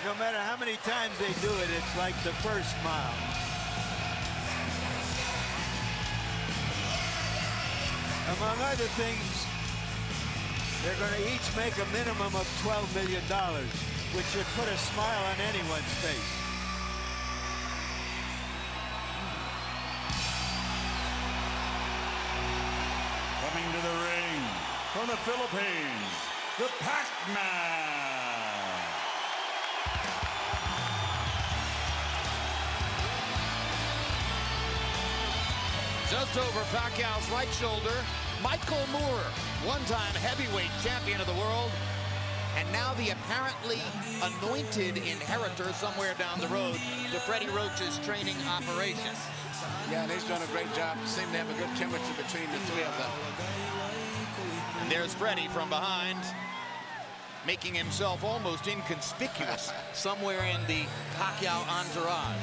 No matter how many times they do it, it's like the first mile. Among other things, they're going to each make a minimum of $12 million, which should put a smile on anyone's face. Coming to the ring from the Philippines, the Pacman. Just over Pacquiao's right shoulder, Michael Moore, one-time heavyweight champion of the world, and now the apparently anointed inheritor somewhere down the road to Freddie Roach's training operation. Yeah, and he's done a great job. Seem to have a good chemistry between the three of them. And there's Freddie from behind, making himself almost inconspicuous somewhere in the Pacquiao entourage.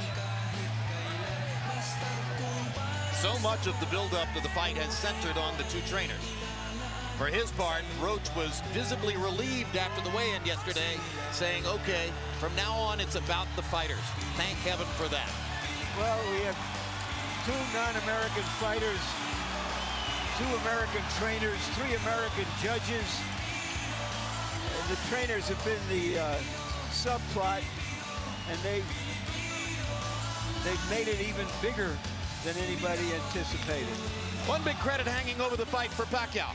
So much of the build-up to the fight has centered on the two trainers. For his part, Roach was visibly relieved after the weigh-in yesterday, saying, okay, from now on it's about the fighters. Thank heaven for that. Well, we have two non-American fighters, two American trainers, three American judges. And the trainers have been the subplot, and they've made it even bigger than anybody anticipated. One big credit hanging over the fight for Pacquiao.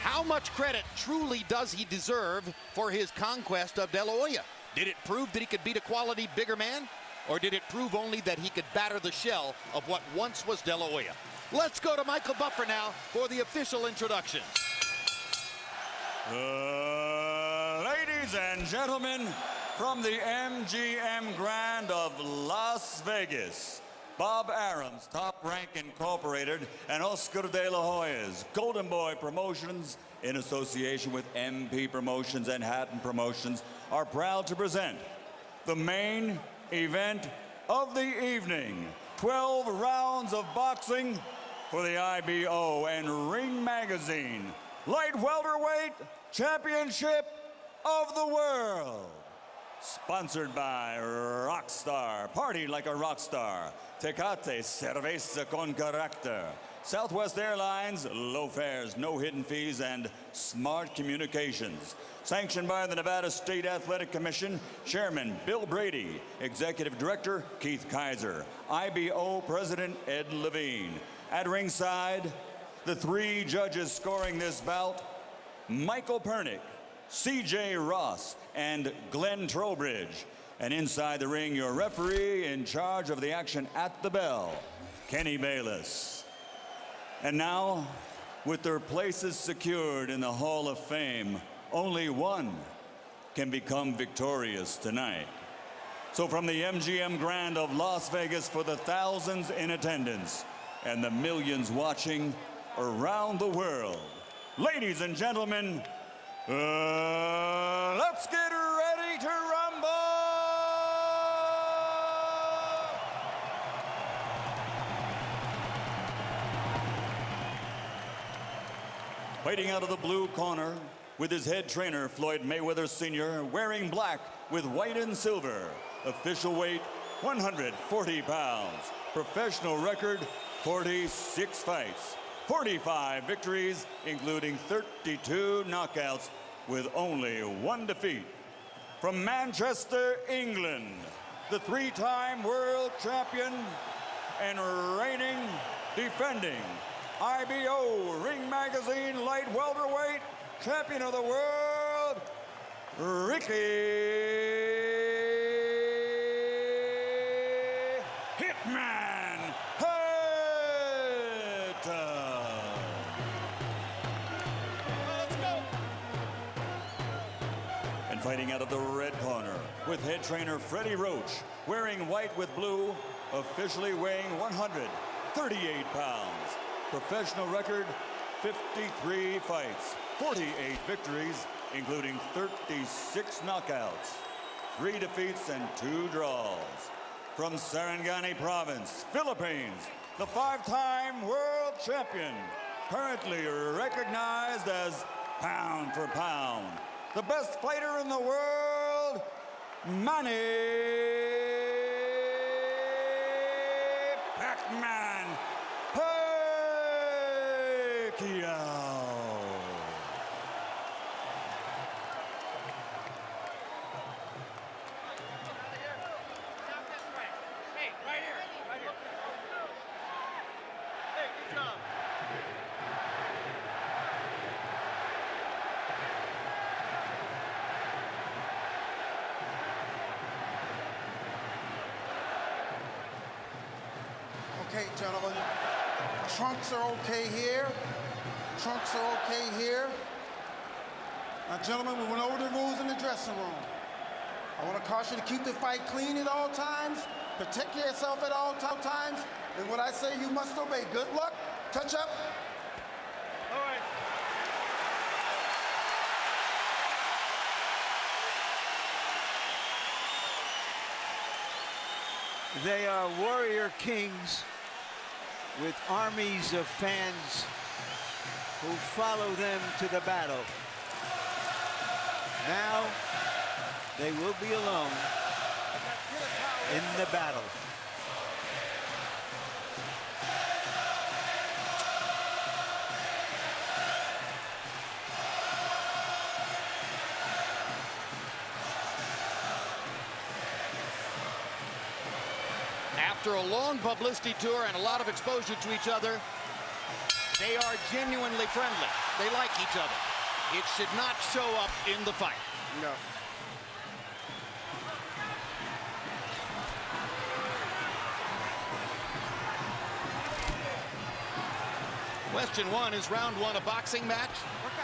How much credit truly does he deserve for his conquest of De La Hoya? Did it prove that he could beat a quality bigger man? Or did it prove only that he could batter the shell of what once was De La Hoya? Let's go to Michael Buffer now for the official introductions. Ladies and gentlemen, from the MGM Grand of Las Vegas, Bob Arum's Top Rank Incorporated and Oscar De La Hoya's Golden Boy Promotions, in association with MP Promotions and Hatton Promotions, are proud to present the main event of the evening. 12 rounds of boxing for the IBO and Ring Magazine Light Welterweight Championship of the World. Sponsored by Rockstar, party like a rock star. Tecate, cerveza con carácter. Southwest Airlines, low fares, no hidden fees, and smart communications. Sanctioned by the Nevada State Athletic Commission, Chairman Bill Brady, Executive Director Keith Kaiser, IBO President Ed Levine. At ringside, the three judges scoring this bout, Michael Pernick, C.J. Ross, and Glenn Trowbridge. And inside the ring, your referee in charge of the action at the bell, Kenny Bayless. And now, with their places secured in the Hall of Fame, only one can become victorious tonight. So from the MGM Grand of Las Vegas, for the thousands in attendance and the millions watching around the world, ladies and gentlemen, let's get ready to rumble! Fighting out of the blue corner with his head trainer, Floyd Mayweather Sr., wearing black with white and silver. Official weight, 140 pounds. Professional record, 46 fights. 45 victories, including 32 knockouts, with only one defeat. From Manchester, England, the three-time world champion and reigning, defending IBO Ring Magazine light welterweight champion of the world, Ricky Hitman Hatton. Let's go. And fighting out of the red corner with head trainer Freddie Roach, wearing white with blue, officially weighing 138 pounds. Professional record, 53 fights, 48 victories, including 36 knockouts, 3 defeats and 2 draws. From Sarangani Province, Philippines, the 5-time world champion, currently recognized as pound for pound, the best fighter in the world, Manny Pacman Pacquiao. Okay, gentlemen, trunks are okay here. Trunks are okay here. Now, gentlemen, we went over the rules in the dressing room. I want to caution you to keep the fight clean at all times, protect yourself at all times, and what I say you must obey. Good luck. Touch up. All right. They are warrior kings with armies of fans who follow them to the battle. Now they will be alone in the battle. After a long publicity tour and a lot of exposure to each other, they are genuinely friendly. They like each other. It should not show up in the fight. No. Question one, is round one a boxing match,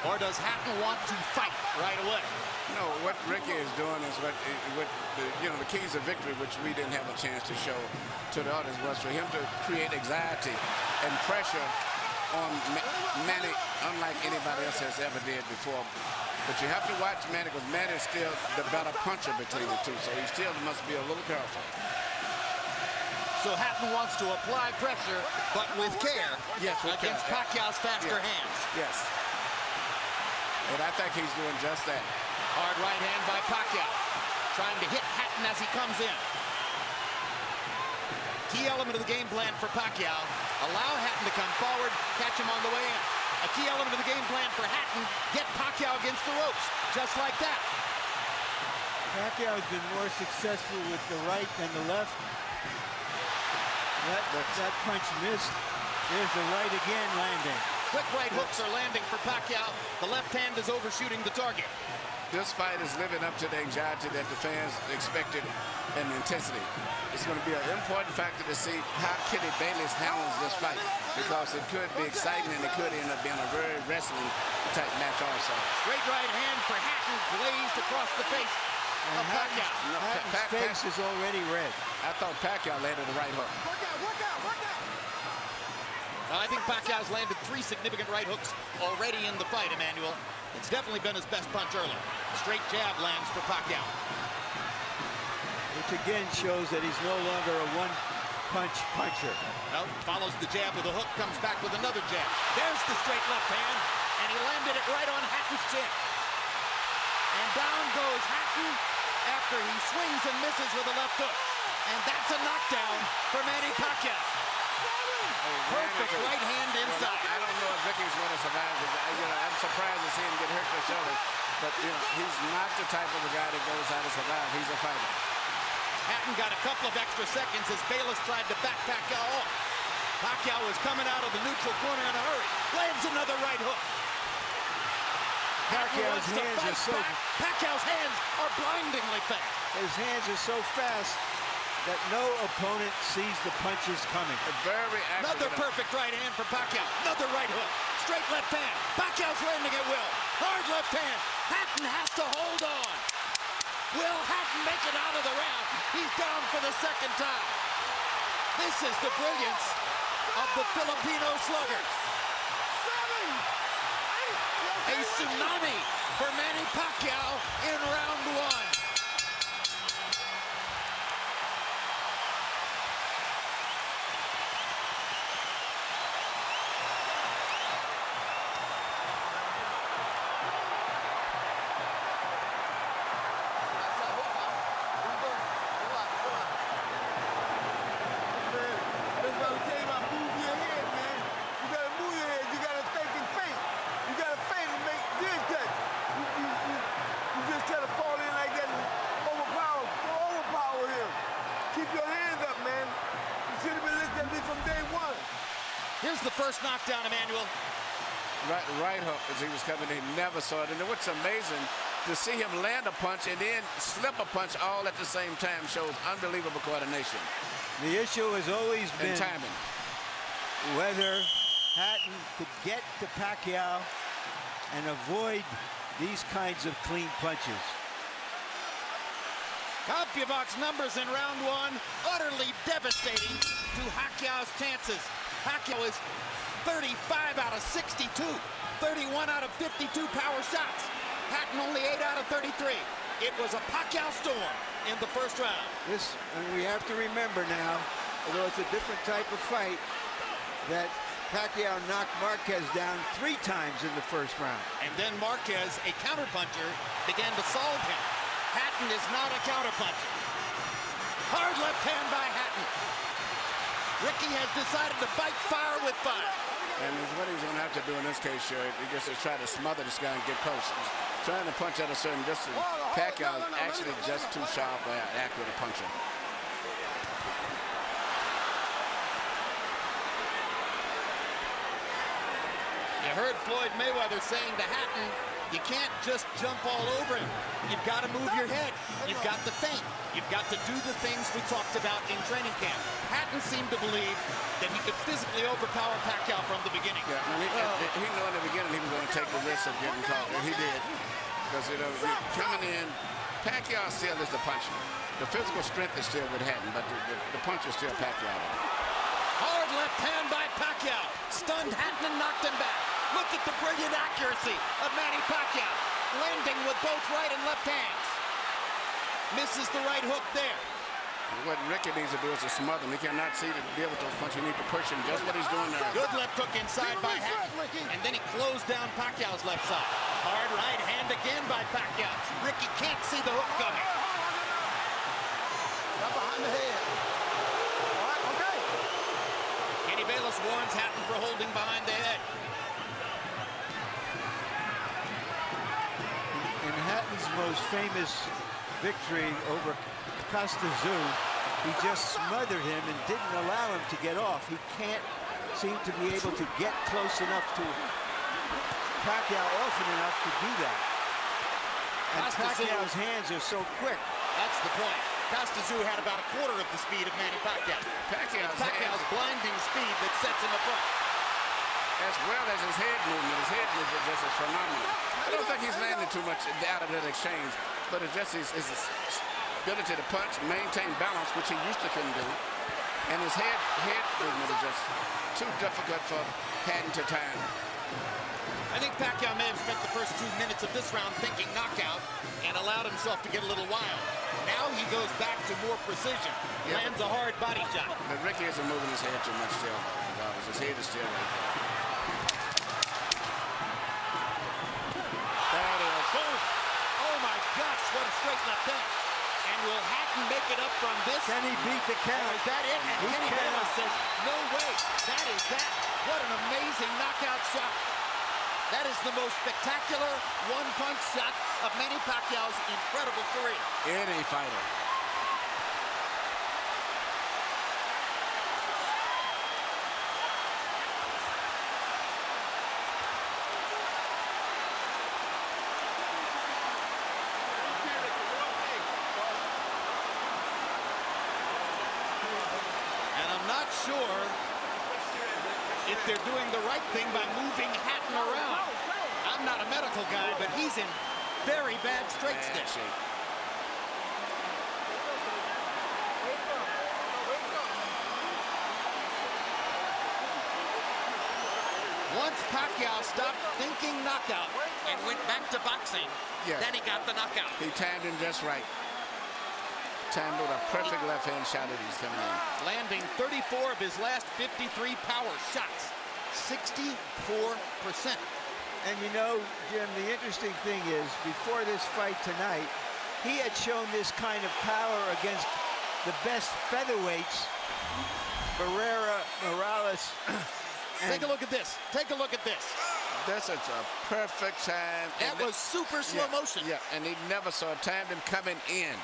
or does Hatton want to fight right away? No, what Ricky is doing is what the keys of victory, which we didn't have a chance to show to the others, was for him to create anxiety and pressure on Manny, unlike anybody else has ever did before. But you have to watch Manny, because Manny is still the better puncher between the two, so he still must be a little careful. So Hatton wants to apply pressure, but with care, yes, against Pacquiao's faster hands. Yes. And I think he's doing just that. Hard right hand by Pacquiao, trying to hit Hatton as he comes in. Key element of the game plan for Pacquiao, allow Hatton to come forward, catch him on the way in. A key element of the game plan for Hatton, get Pacquiao against the ropes, just like that. Pacquiao has been more successful with the right than the left. That punch missed. There's the right again landing. Quick right hooks are landing for Pacquiao. The left hand is overshooting the target. this fight is living up to the anxiety that the fans expected and the intensity. It's going to be an important factor to see how Kenny Bayless handles this fight, because it could be exciting and it could end up being a very wrestling-type match also. Straight right hand for Hatton, glazed across the face of Pacquiao. Hatton's face is already red. I thought Pacquiao landed the right hook. Well, I think Pacquiao's landed 3 significant right hooks already in the fight, Emmanuel. It's definitely been his best punch early. Straight jab lands for Pacquiao. Which again shows that he's no longer a one-punch puncher. Well, follows the jab with a hook, comes back with another jab. There's the straight left hand, and he landed it right on Hatton's chin. And down goes Hatton after he swings and misses with a left hook. And that's a knockdown for Manny Pacquiao. Perfect right hand inside. I don't know if Ricky's going to survive. I'm surprised to see him get hurt for shoulder. But, he's not the type of a guy that goes out to survive. He's a fighter. Hatton got a couple of extra seconds as Bayless tried to back Pacquiao off. Pacquiao was coming out of the neutral corner in a hurry. Lands another right hook. Pacquiao's hands are so... Pacquiao's hands are blindingly fast. His hands are so fast that no opponent sees the punches coming. Very accurate. Another perfect right hand for Pacquiao. Another right hook. Straight left hand. Pacquiao's landing at will. Hard left hand. Hatton has to hold on. Will Hatton make it out of the round? He's down for the second time. This is the brilliance of the Filipino slugger. A tsunami for Manny Pacquiao in round 1. Here's the first knockdown, Emmanuel. Right hook as he was coming in. He never saw it. And what's amazing, to see him land a punch and then slip a punch all at the same time shows unbelievable coordination. The issue has always been timing. Whether Hatton could get to Pacquiao and avoid these kinds of clean punches. CompuBox numbers in round 1, utterly devastating to Pacquiao's chances. Pacquiao is 35 out of 62, 31 out of 52 power shots. Hatton only 8 out of 33. It was a Pacquiao storm in the first round. And we have to remember now, although it's a different type of fight, that Pacquiao knocked Marquez down 3 times in the first round. And then Marquez, a counterpuncher, began to solve him. Hatton is not a counterpuncher. Hard left hand by Hatton. Ricky has decided to fight fire with fire. And what he's going to have to do in this case, sure, he just to try to smother this guy and get close. He's trying to punch at a certain distance. Pacquiao is actually just too sharp or accurate a puncher. You heard Floyd Mayweather saying to Hatton, you can't just jump all over him. You've got to move your head. You've got to think. You've got to do the things we talked about in training camp. Hatton seemed to believe that he could physically overpower Pacquiao from the beginning. Yeah, he knew in the beginning he was going to take the risk of getting caught. He did. Because, coming in, Pacquiao still is the puncher. The physical strength is still with Hatton, but the punch is still Pacquiao. Hard left hand by Pacquiao. Stunned Hatton and knocked him back. Look at the brilliant accuracy of Manny Pacquiao, landing with both right and left hands. Misses the right hook there. What Ricky needs to do is to smother him. He cannot see to deal with those punches. You need to push him. Just what he's doing there. Good left hook inside by Hatton. And then he closed down Pacquiao's left side. Hard right hand again by Pacquiao. Ricky can't see the hook coming. Not behind the head. All right, okay. Kenny Bayless warns Hatton for holding behind the head. In Hatton's most famous victory over Costa Zoo, he just smothered him and didn't allow him to get off. He can't seem to be able to get close enough to Pacquiao often enough to do that. And Pacquiao's hands are so quick. That's the point. Costa had about a quarter of the speed of Manny Pacquiao. Pacquiao's blinding speed that sets him apart. As well as his head movement. His head movement just is phenomenal. I don't think he's landed too much out of that exchange, but it's just his ability to punch, maintain balance, which he used to couldn't do. And his head movement is just too difficult for Hatton to time. I think Pacquiao may have spent the first 2 minutes of this round thinking knockout and allowed himself to get a little wild. Now he goes back to more precision, lands a hard body shot. But Ricky isn't moving his head too much still. His head is still right there. That is, oh my gosh, what a straight left hand. And will Hatton make it up from this? Can he beat the count? Is that it? And Kenny Bayless says, no way, that is that. What an amazing knockout shot. That is the most spectacular one-punch shot of Manny Pacquiao's incredible career. Any fighter. And I'm not sure if they're doing the right thing by moving Hatton around. I'm not a medical guy, but he's in very bad straight stick. Once Pacquiao stopped thinking knockout and went back to boxing, then he got the knockout. He timed him just right. Timed with a perfect left-hand shot that he's coming in. Landing 34 of his last 53 power shots. 64%. And you know, Jim, the interesting thing is, before this fight tonight, he had shown this kind of power against the best featherweights, Barrera, Morales. Take a look at this. Take a look at this. This is a perfect time. That was super slow motion. Yeah, and he never saw timed him coming in.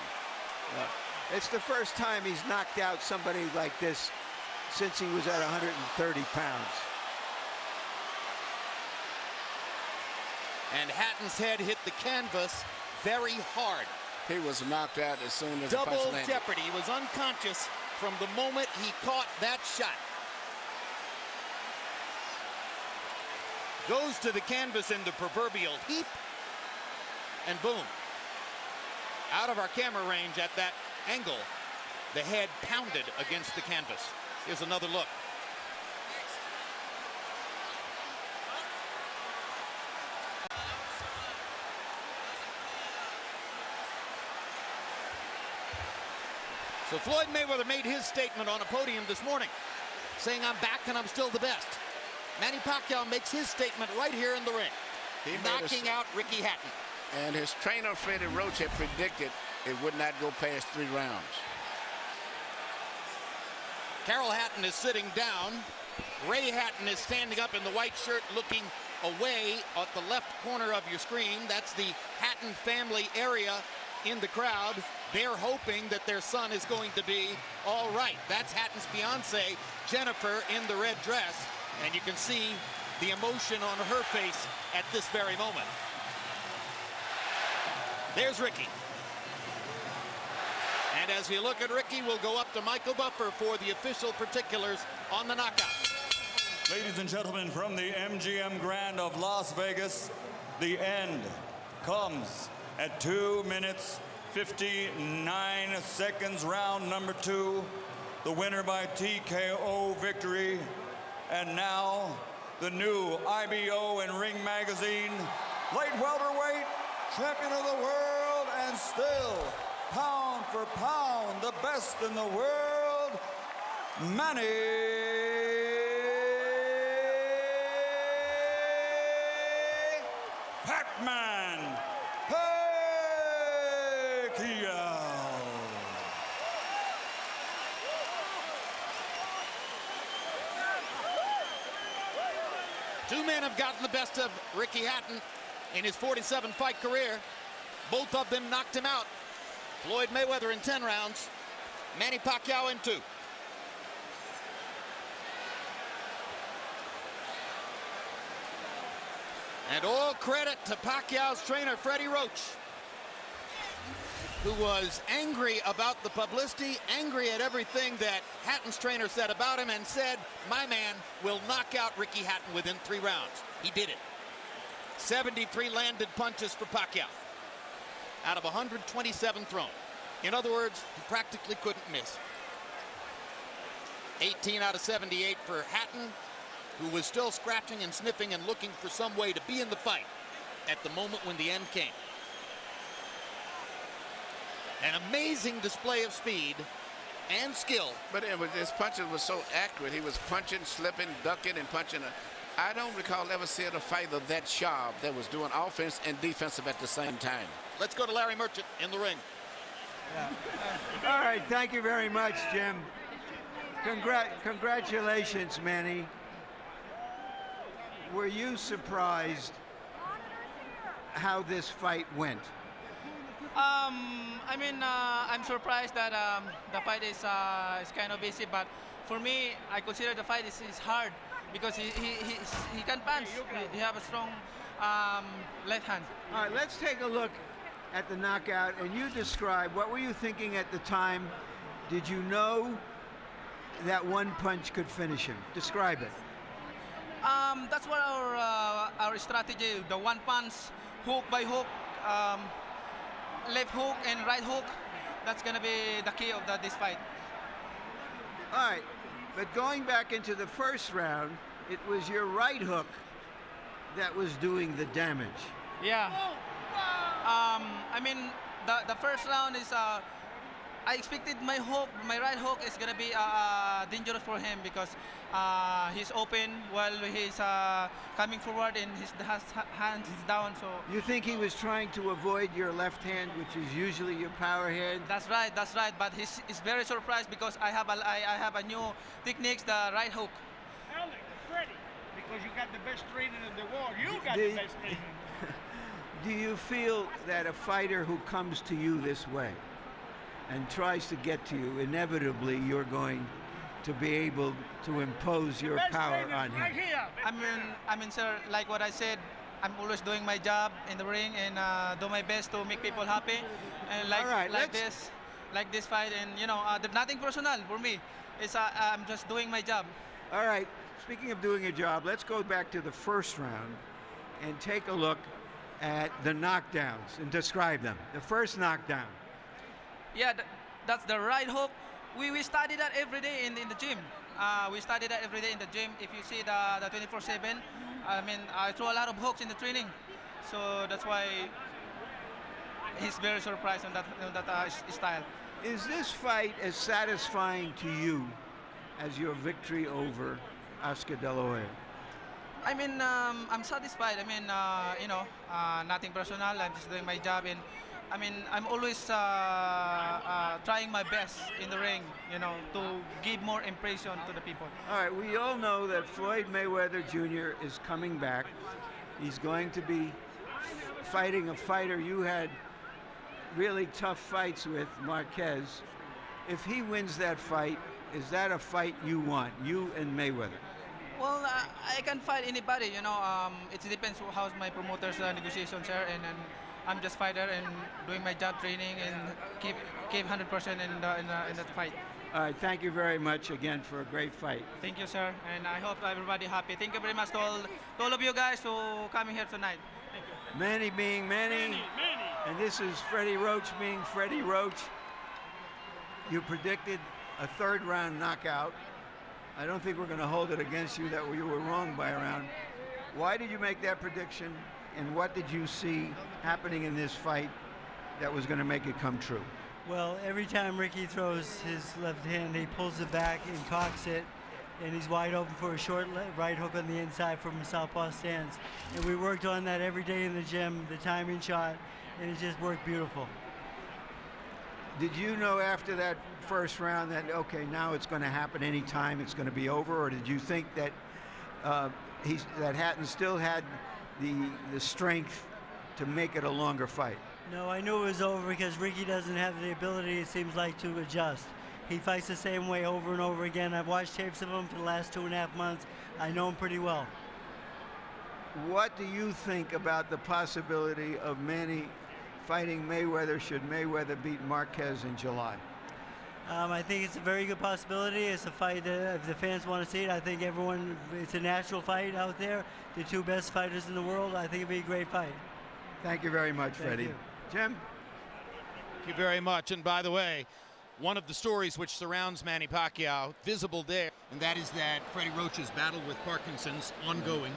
It's the first time he's knocked out somebody like this since he was at 130 pounds. And Hatton's head hit the canvas very hard. He was knocked out as soon as the punch Double landed. jeopardy. He was unconscious from the moment he caught that shot. Goes to the canvas in the proverbial heap, and boom. Out of our camera range at that angle, the head pounded against the canvas. Here's another look. So Floyd Mayweather made his statement on a podium this morning, saying, I'm back and I'm still the best. Manny Pacquiao makes his statement right here in the ring, knocking out Ricky Hatton. And his trainer, Freddie Roach, had predicted it would not go past 3 rounds. Carol Hatton is sitting down. Ray Hatton is standing up in the white shirt looking away at the left corner of your screen. That's the Hatton family area in the crowd. They're hoping that their son is going to be all right. That's Hatton's fiance, Jennifer, in the red dress. And you can see the emotion on her face at this very moment. There's Ricky. And as we look at Ricky, we'll go up to Michael Buffer for the official particulars on the knockout. Ladies and gentlemen, from the MGM Grand of Las Vegas, the end comes at 2 minutes, 59 seconds, round number 2. The winner by TKO victory. And now, the new IBO and Ring Magazine light welterweight champion of the world, and still, pound for pound, the best in the world, Manny Pacman Pacquiao. Two men have gotten the best of Ricky Hatton in his 47-fight career. Both of them knocked him out. Floyd Mayweather in 10 rounds, Manny Pacquiao in 2. And all credit to Pacquiao's trainer, Freddie Roach. who was angry about the publicity, angry at everything that Hatton's trainer said about him, and said, my man will knock out Ricky Hatton within 3 rounds. He did it. 73 landed punches for Pacquiao out of 127 thrown. In other words, he practically couldn't miss. 18 out of 78 for Hatton, who was still scratching and sniffing and looking for some way to be in the fight at the moment when the end came. An amazing display of speed and skill. But his punches were so accurate. He was punching, slipping, ducking, and punching. I don't recall ever seeing a fighter that sharp that was doing offense and defensive at the same time. Let's go to Larry Merchant in the ring. Yeah. All right, thank you very much, Jim. Congratulations, Manny. Were you surprised how this fight went? I mean, I'm surprised that the fight is kind of easy, but for me, I consider the fight is hard because he can punch. He have a strong left hand. All right, let's take a look at the knockout, and you describe, what were you thinking at the time? Did you know that one punch could finish him? Describe it. That's what our strategy, the one punch, hook by hook, left hook and right hook. That's gonna be the key of this fight. All right, but going back into the first round, it was your right hook that was doing the damage. Yeah. I mean, the first round is. I expected my right hook is gonna be dangerous for him because he's open while he's coming forward and his hand is down. So you think he was trying to avoid your left hand, which is usually your power hand? That's right. But he's very surprised because I have a new techniques, the right hook. Alex, ready, because you got the best training in the world. You got the best training. Do you feel that a fighter who comes to you this way and tries to get to you, inevitably you're going to be able to impose your power on him? Right here. I mean, sir, like what I said, I'm always doing my job in the ring and do my best to make people happy. And like this fight, and you know, there's nothing personal for me. It's I'm just doing my job. All right. Speaking of doing a job, let's go back to the first round and take a look at the knockdowns and describe them. The first knockdown. Yeah, that's the right hook. We study that every day in the gym. We study that every day in the gym. If you see the 24/7, I mean, I throw a lot of hooks in the training, so that's why he's very surprised on that style. Is this fight as satisfying to you as your victory over Oscar De La Hoya? I mean, I'm satisfied. I mean, you know, nothing personal. I'm just doing my job, and I mean, I'm always trying my best in the ring, you know, to give more impression to the people. All right, we all know that Floyd Mayweather Jr. is coming back. He's going to be fighting a fighter you had really tough fights with, Marquez. If he wins that fight, is that a fight you want, you and Mayweather? Well, I can fight anybody, you know. It depends how's my promoter's negotiations are, and I'm just fighter and doing my job, training, and keep 100% in that fight. All right, thank you very much again for a great fight. Thank you, sir, and I hope everybody happy. Thank you very much to all of you guys who coming here tonight. Thank you. Manny being Manny, and this is Freddie Roach being Freddie Roach. You predicted a third round knockout. I don't think we're going to hold it against you that you were wrong by a round. Why did you make that prediction, and what did you see happening in this fight that was going to make it come true? Well, every time Ricky throws his left hand, he pulls it back and cocks it, and he's wide open for a short right hook on the inside from a southpaw stance. And we worked on that every day in the gym, the timing shot, and it just worked beautiful. Did you know after that first round that, okay, now it's going to happen anytime, it's going to be over, or did you think that that Hatton still had the strength to make it a longer fight? No, I knew it was over because Ricky doesn't have the ability, it seems like, to adjust. He fights the same way over and over again. I've watched tapes of him for the last 2.5 months. I know him pretty well. What do you think about the possibility of Manny fighting Mayweather should Mayweather beat Marquez in July? I think it's a very good possibility. It's a fight if the fans want to see it. I think it's a natural fight out there. The two best fighters in the world. I think it'd be a great fight. Thank you very much, Freddie. you. Jim? Thank you very much. And by the way, one of the stories which surrounds Manny Pacquiao, visible there, and that is that Freddie Roach's battle with Parkinson's ongoing.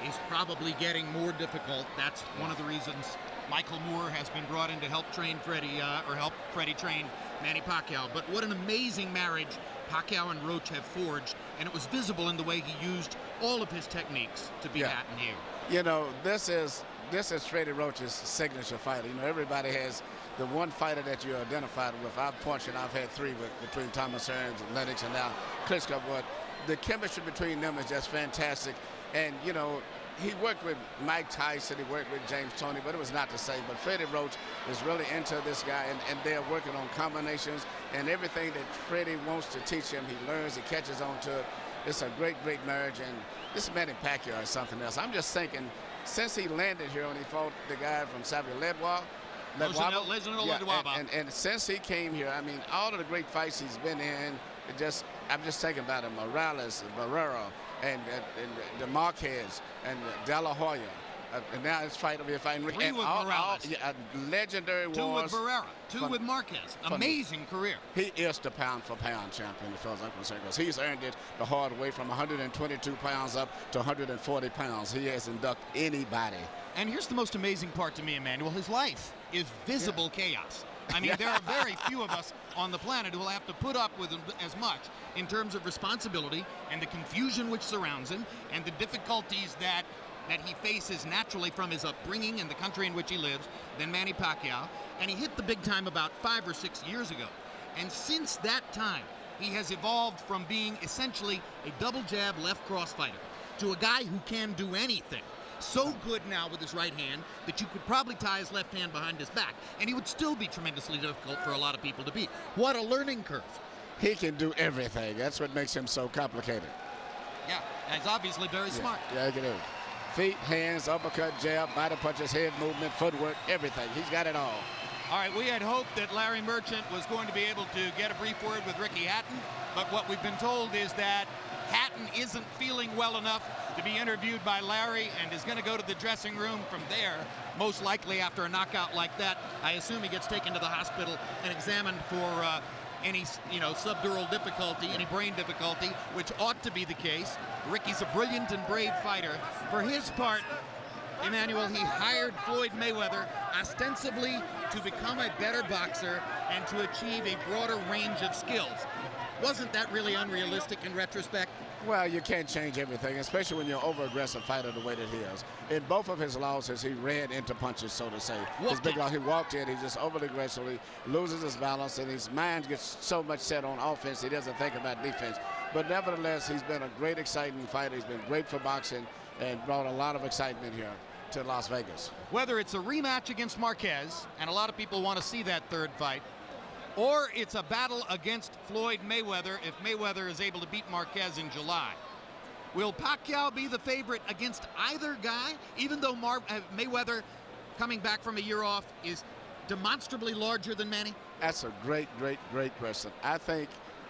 Is probably getting more difficult. That's one of the reasons Michael Moore has been brought in to help train Freddie, or help Freddie train Manny Pacquiao. But what an amazing marriage Pacquiao and Roach have forged, and it was visible in the way he used all of his techniques to beat Hatton here. You know, this is Freddie Roach's signature fighter. You know, everybody has the one fighter that you're identified with. I've punched and I've had three between Thomas Hearns and Lennox and now Klitschko, but the chemistry between them is just fantastic. And, you know, he worked with Mike Tyson, he worked with James Toney, but it was not the same. But Freddie Roach is really into this guy, and they're working on combinations, and everything that Freddie wants to teach him, he learns, he catches on to it. It's a great, great marriage, and this Manny Pacquiao is something else. I'm just thinking, since he landed here when he fought the guy from Ledwa, and since he came here, I mean, all of the great fights he's been in, I'm just thinking about him, Morales, Barrera, and the Marquez, and De La Hoya. And now it's fighting Three with Morales. Legendary Two wars. with Barrera. Two with Marquez. Amazing career. He is the pound-for-pound champion, as far as I'm concerned, because he's earned it the hard way from 122 pounds up to 140 pounds. He hasn't ducked anybody. And here's the most amazing part to me, Emmanuel. His life is visible chaos. I mean, there are very few of us on the planet who will have to put up with as much in terms of responsibility and the confusion which surrounds him and the difficulties that he faces naturally from his upbringing and the country in which he lives than Manny Pacquiao. And he hit the big time about 5 or 6 years ago. And since that time, he has evolved from being essentially a double jab left cross fighter to a guy who can do anything. So good now with his right hand that you could probably tie his left hand behind his back, and he would still be tremendously difficult for a lot of people to beat. What a learning curve. He can do everything. That's what makes him so complicated. Yeah, and he's obviously very smart. Yeah, he can do it. Feet, hands, uppercut, jab, body punches, head movement, footwork, everything. He's got it all. All right, we had hoped that Larry Merchant was going to be able to get a brief word with Ricky Hatton, but what we've been told is that Hatton isn't feeling well enough to be interviewed by Larry and is going to go to the dressing room from there, most likely after a knockout like that. I assume he gets taken to the hospital and examined for any subdural difficulty, any brain difficulty, which ought to be the case. Ricky's a brilliant and brave fighter. For his part, Emmanuel, he hired Floyd Mayweather ostensibly to become a better boxer and to achieve a broader range of skills. Wasn't that really unrealistic in retrospect? Well, you can't change everything, especially when you're an over-aggressive fighter the way that he is. In both of his losses, he ran into punches, so to say. His big loss, he walked in, he just overly aggressively loses his balance, and his mind gets so much set on offense, he doesn't think about defense. But nevertheless, he's been a great, exciting fighter. He's been great for boxing and brought a lot of excitement here to Las Vegas. Whether it's a rematch against Marquez, and a lot of people want to see that third fight, or it's a battle against Floyd Mayweather if Mayweather is able to beat Marquez in July. Will Pacquiao be the favorite against either guy, even though Mayweather, coming back from a year off, is demonstrably larger than Manny? That's a great, great, great question. I think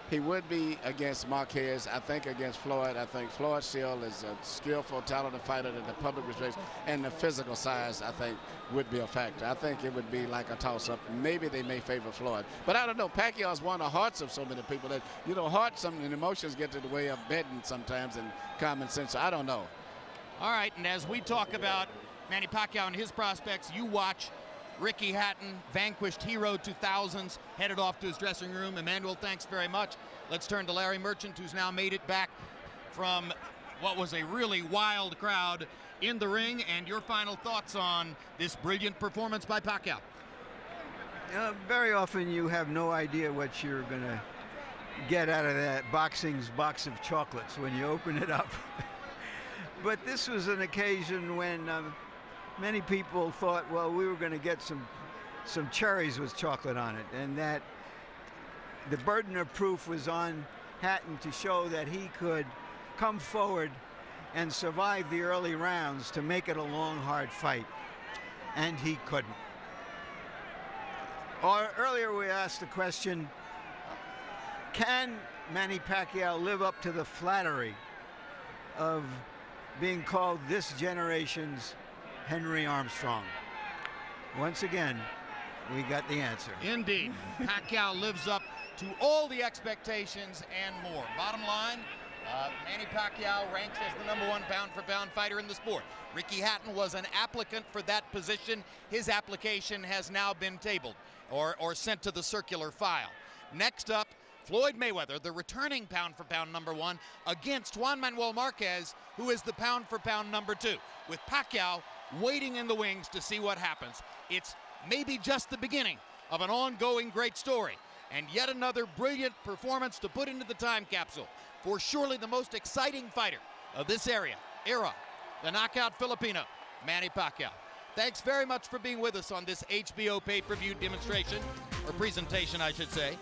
he would be against Marquez. I think against Floyd. I think Floyd still is a skillful, talented fighter that the public respects, and the physical size, I think, would be a factor. I think it would be like a toss-up. Maybe they may favor Floyd. But I don't know. Pacquiao's won the hearts of so many people that, hearts and emotions get to the way of betting sometimes and common sense. So I don't know. All right, and as we talk about Manny Pacquiao and his prospects, you watch Ricky Hatton, vanquished hero 2000s, headed off to his dressing room. Emmanuel, thanks very much. Let's turn to Larry Merchant, who's now made it back from what was a really wild crowd in the ring, and your final thoughts on this brilliant performance by Pacquiao. Very often you have no idea what you're going to get out of that boxing's box of chocolates when you open it up. But this was an occasion when many people thought, well, we were going to get some cherries with chocolate on it, and that the burden of proof was on Hatton to show that he could come forward and survive the early rounds to make it a long, hard fight. And he couldn't. Earlier we asked the question, can Manny Pacquiao live up to the flattery of being called this generation's Henry Armstrong? Once again, we got the answer. Indeed. Pacquiao lives up to all the expectations and more. Bottom line, Manny Pacquiao ranks as the #1 pound-for-pound fighter in the sport. Ricky Hatton was an applicant for that position. His application has now been tabled or sent to the circular file. Next up, Floyd Mayweather, the returning pound-for-pound #1, against Juan Manuel Marquez, who is the pound-for-pound #2, with Pacquiao waiting in the wings to see what happens. It's maybe just the beginning of an ongoing great story, and yet another brilliant performance to put into the time capsule for surely the most exciting fighter of this era, the knockout Filipino, Manny Pacquiao. Thanks very much for being with us on this HBO pay-per-view demonstration, or presentation, I should say.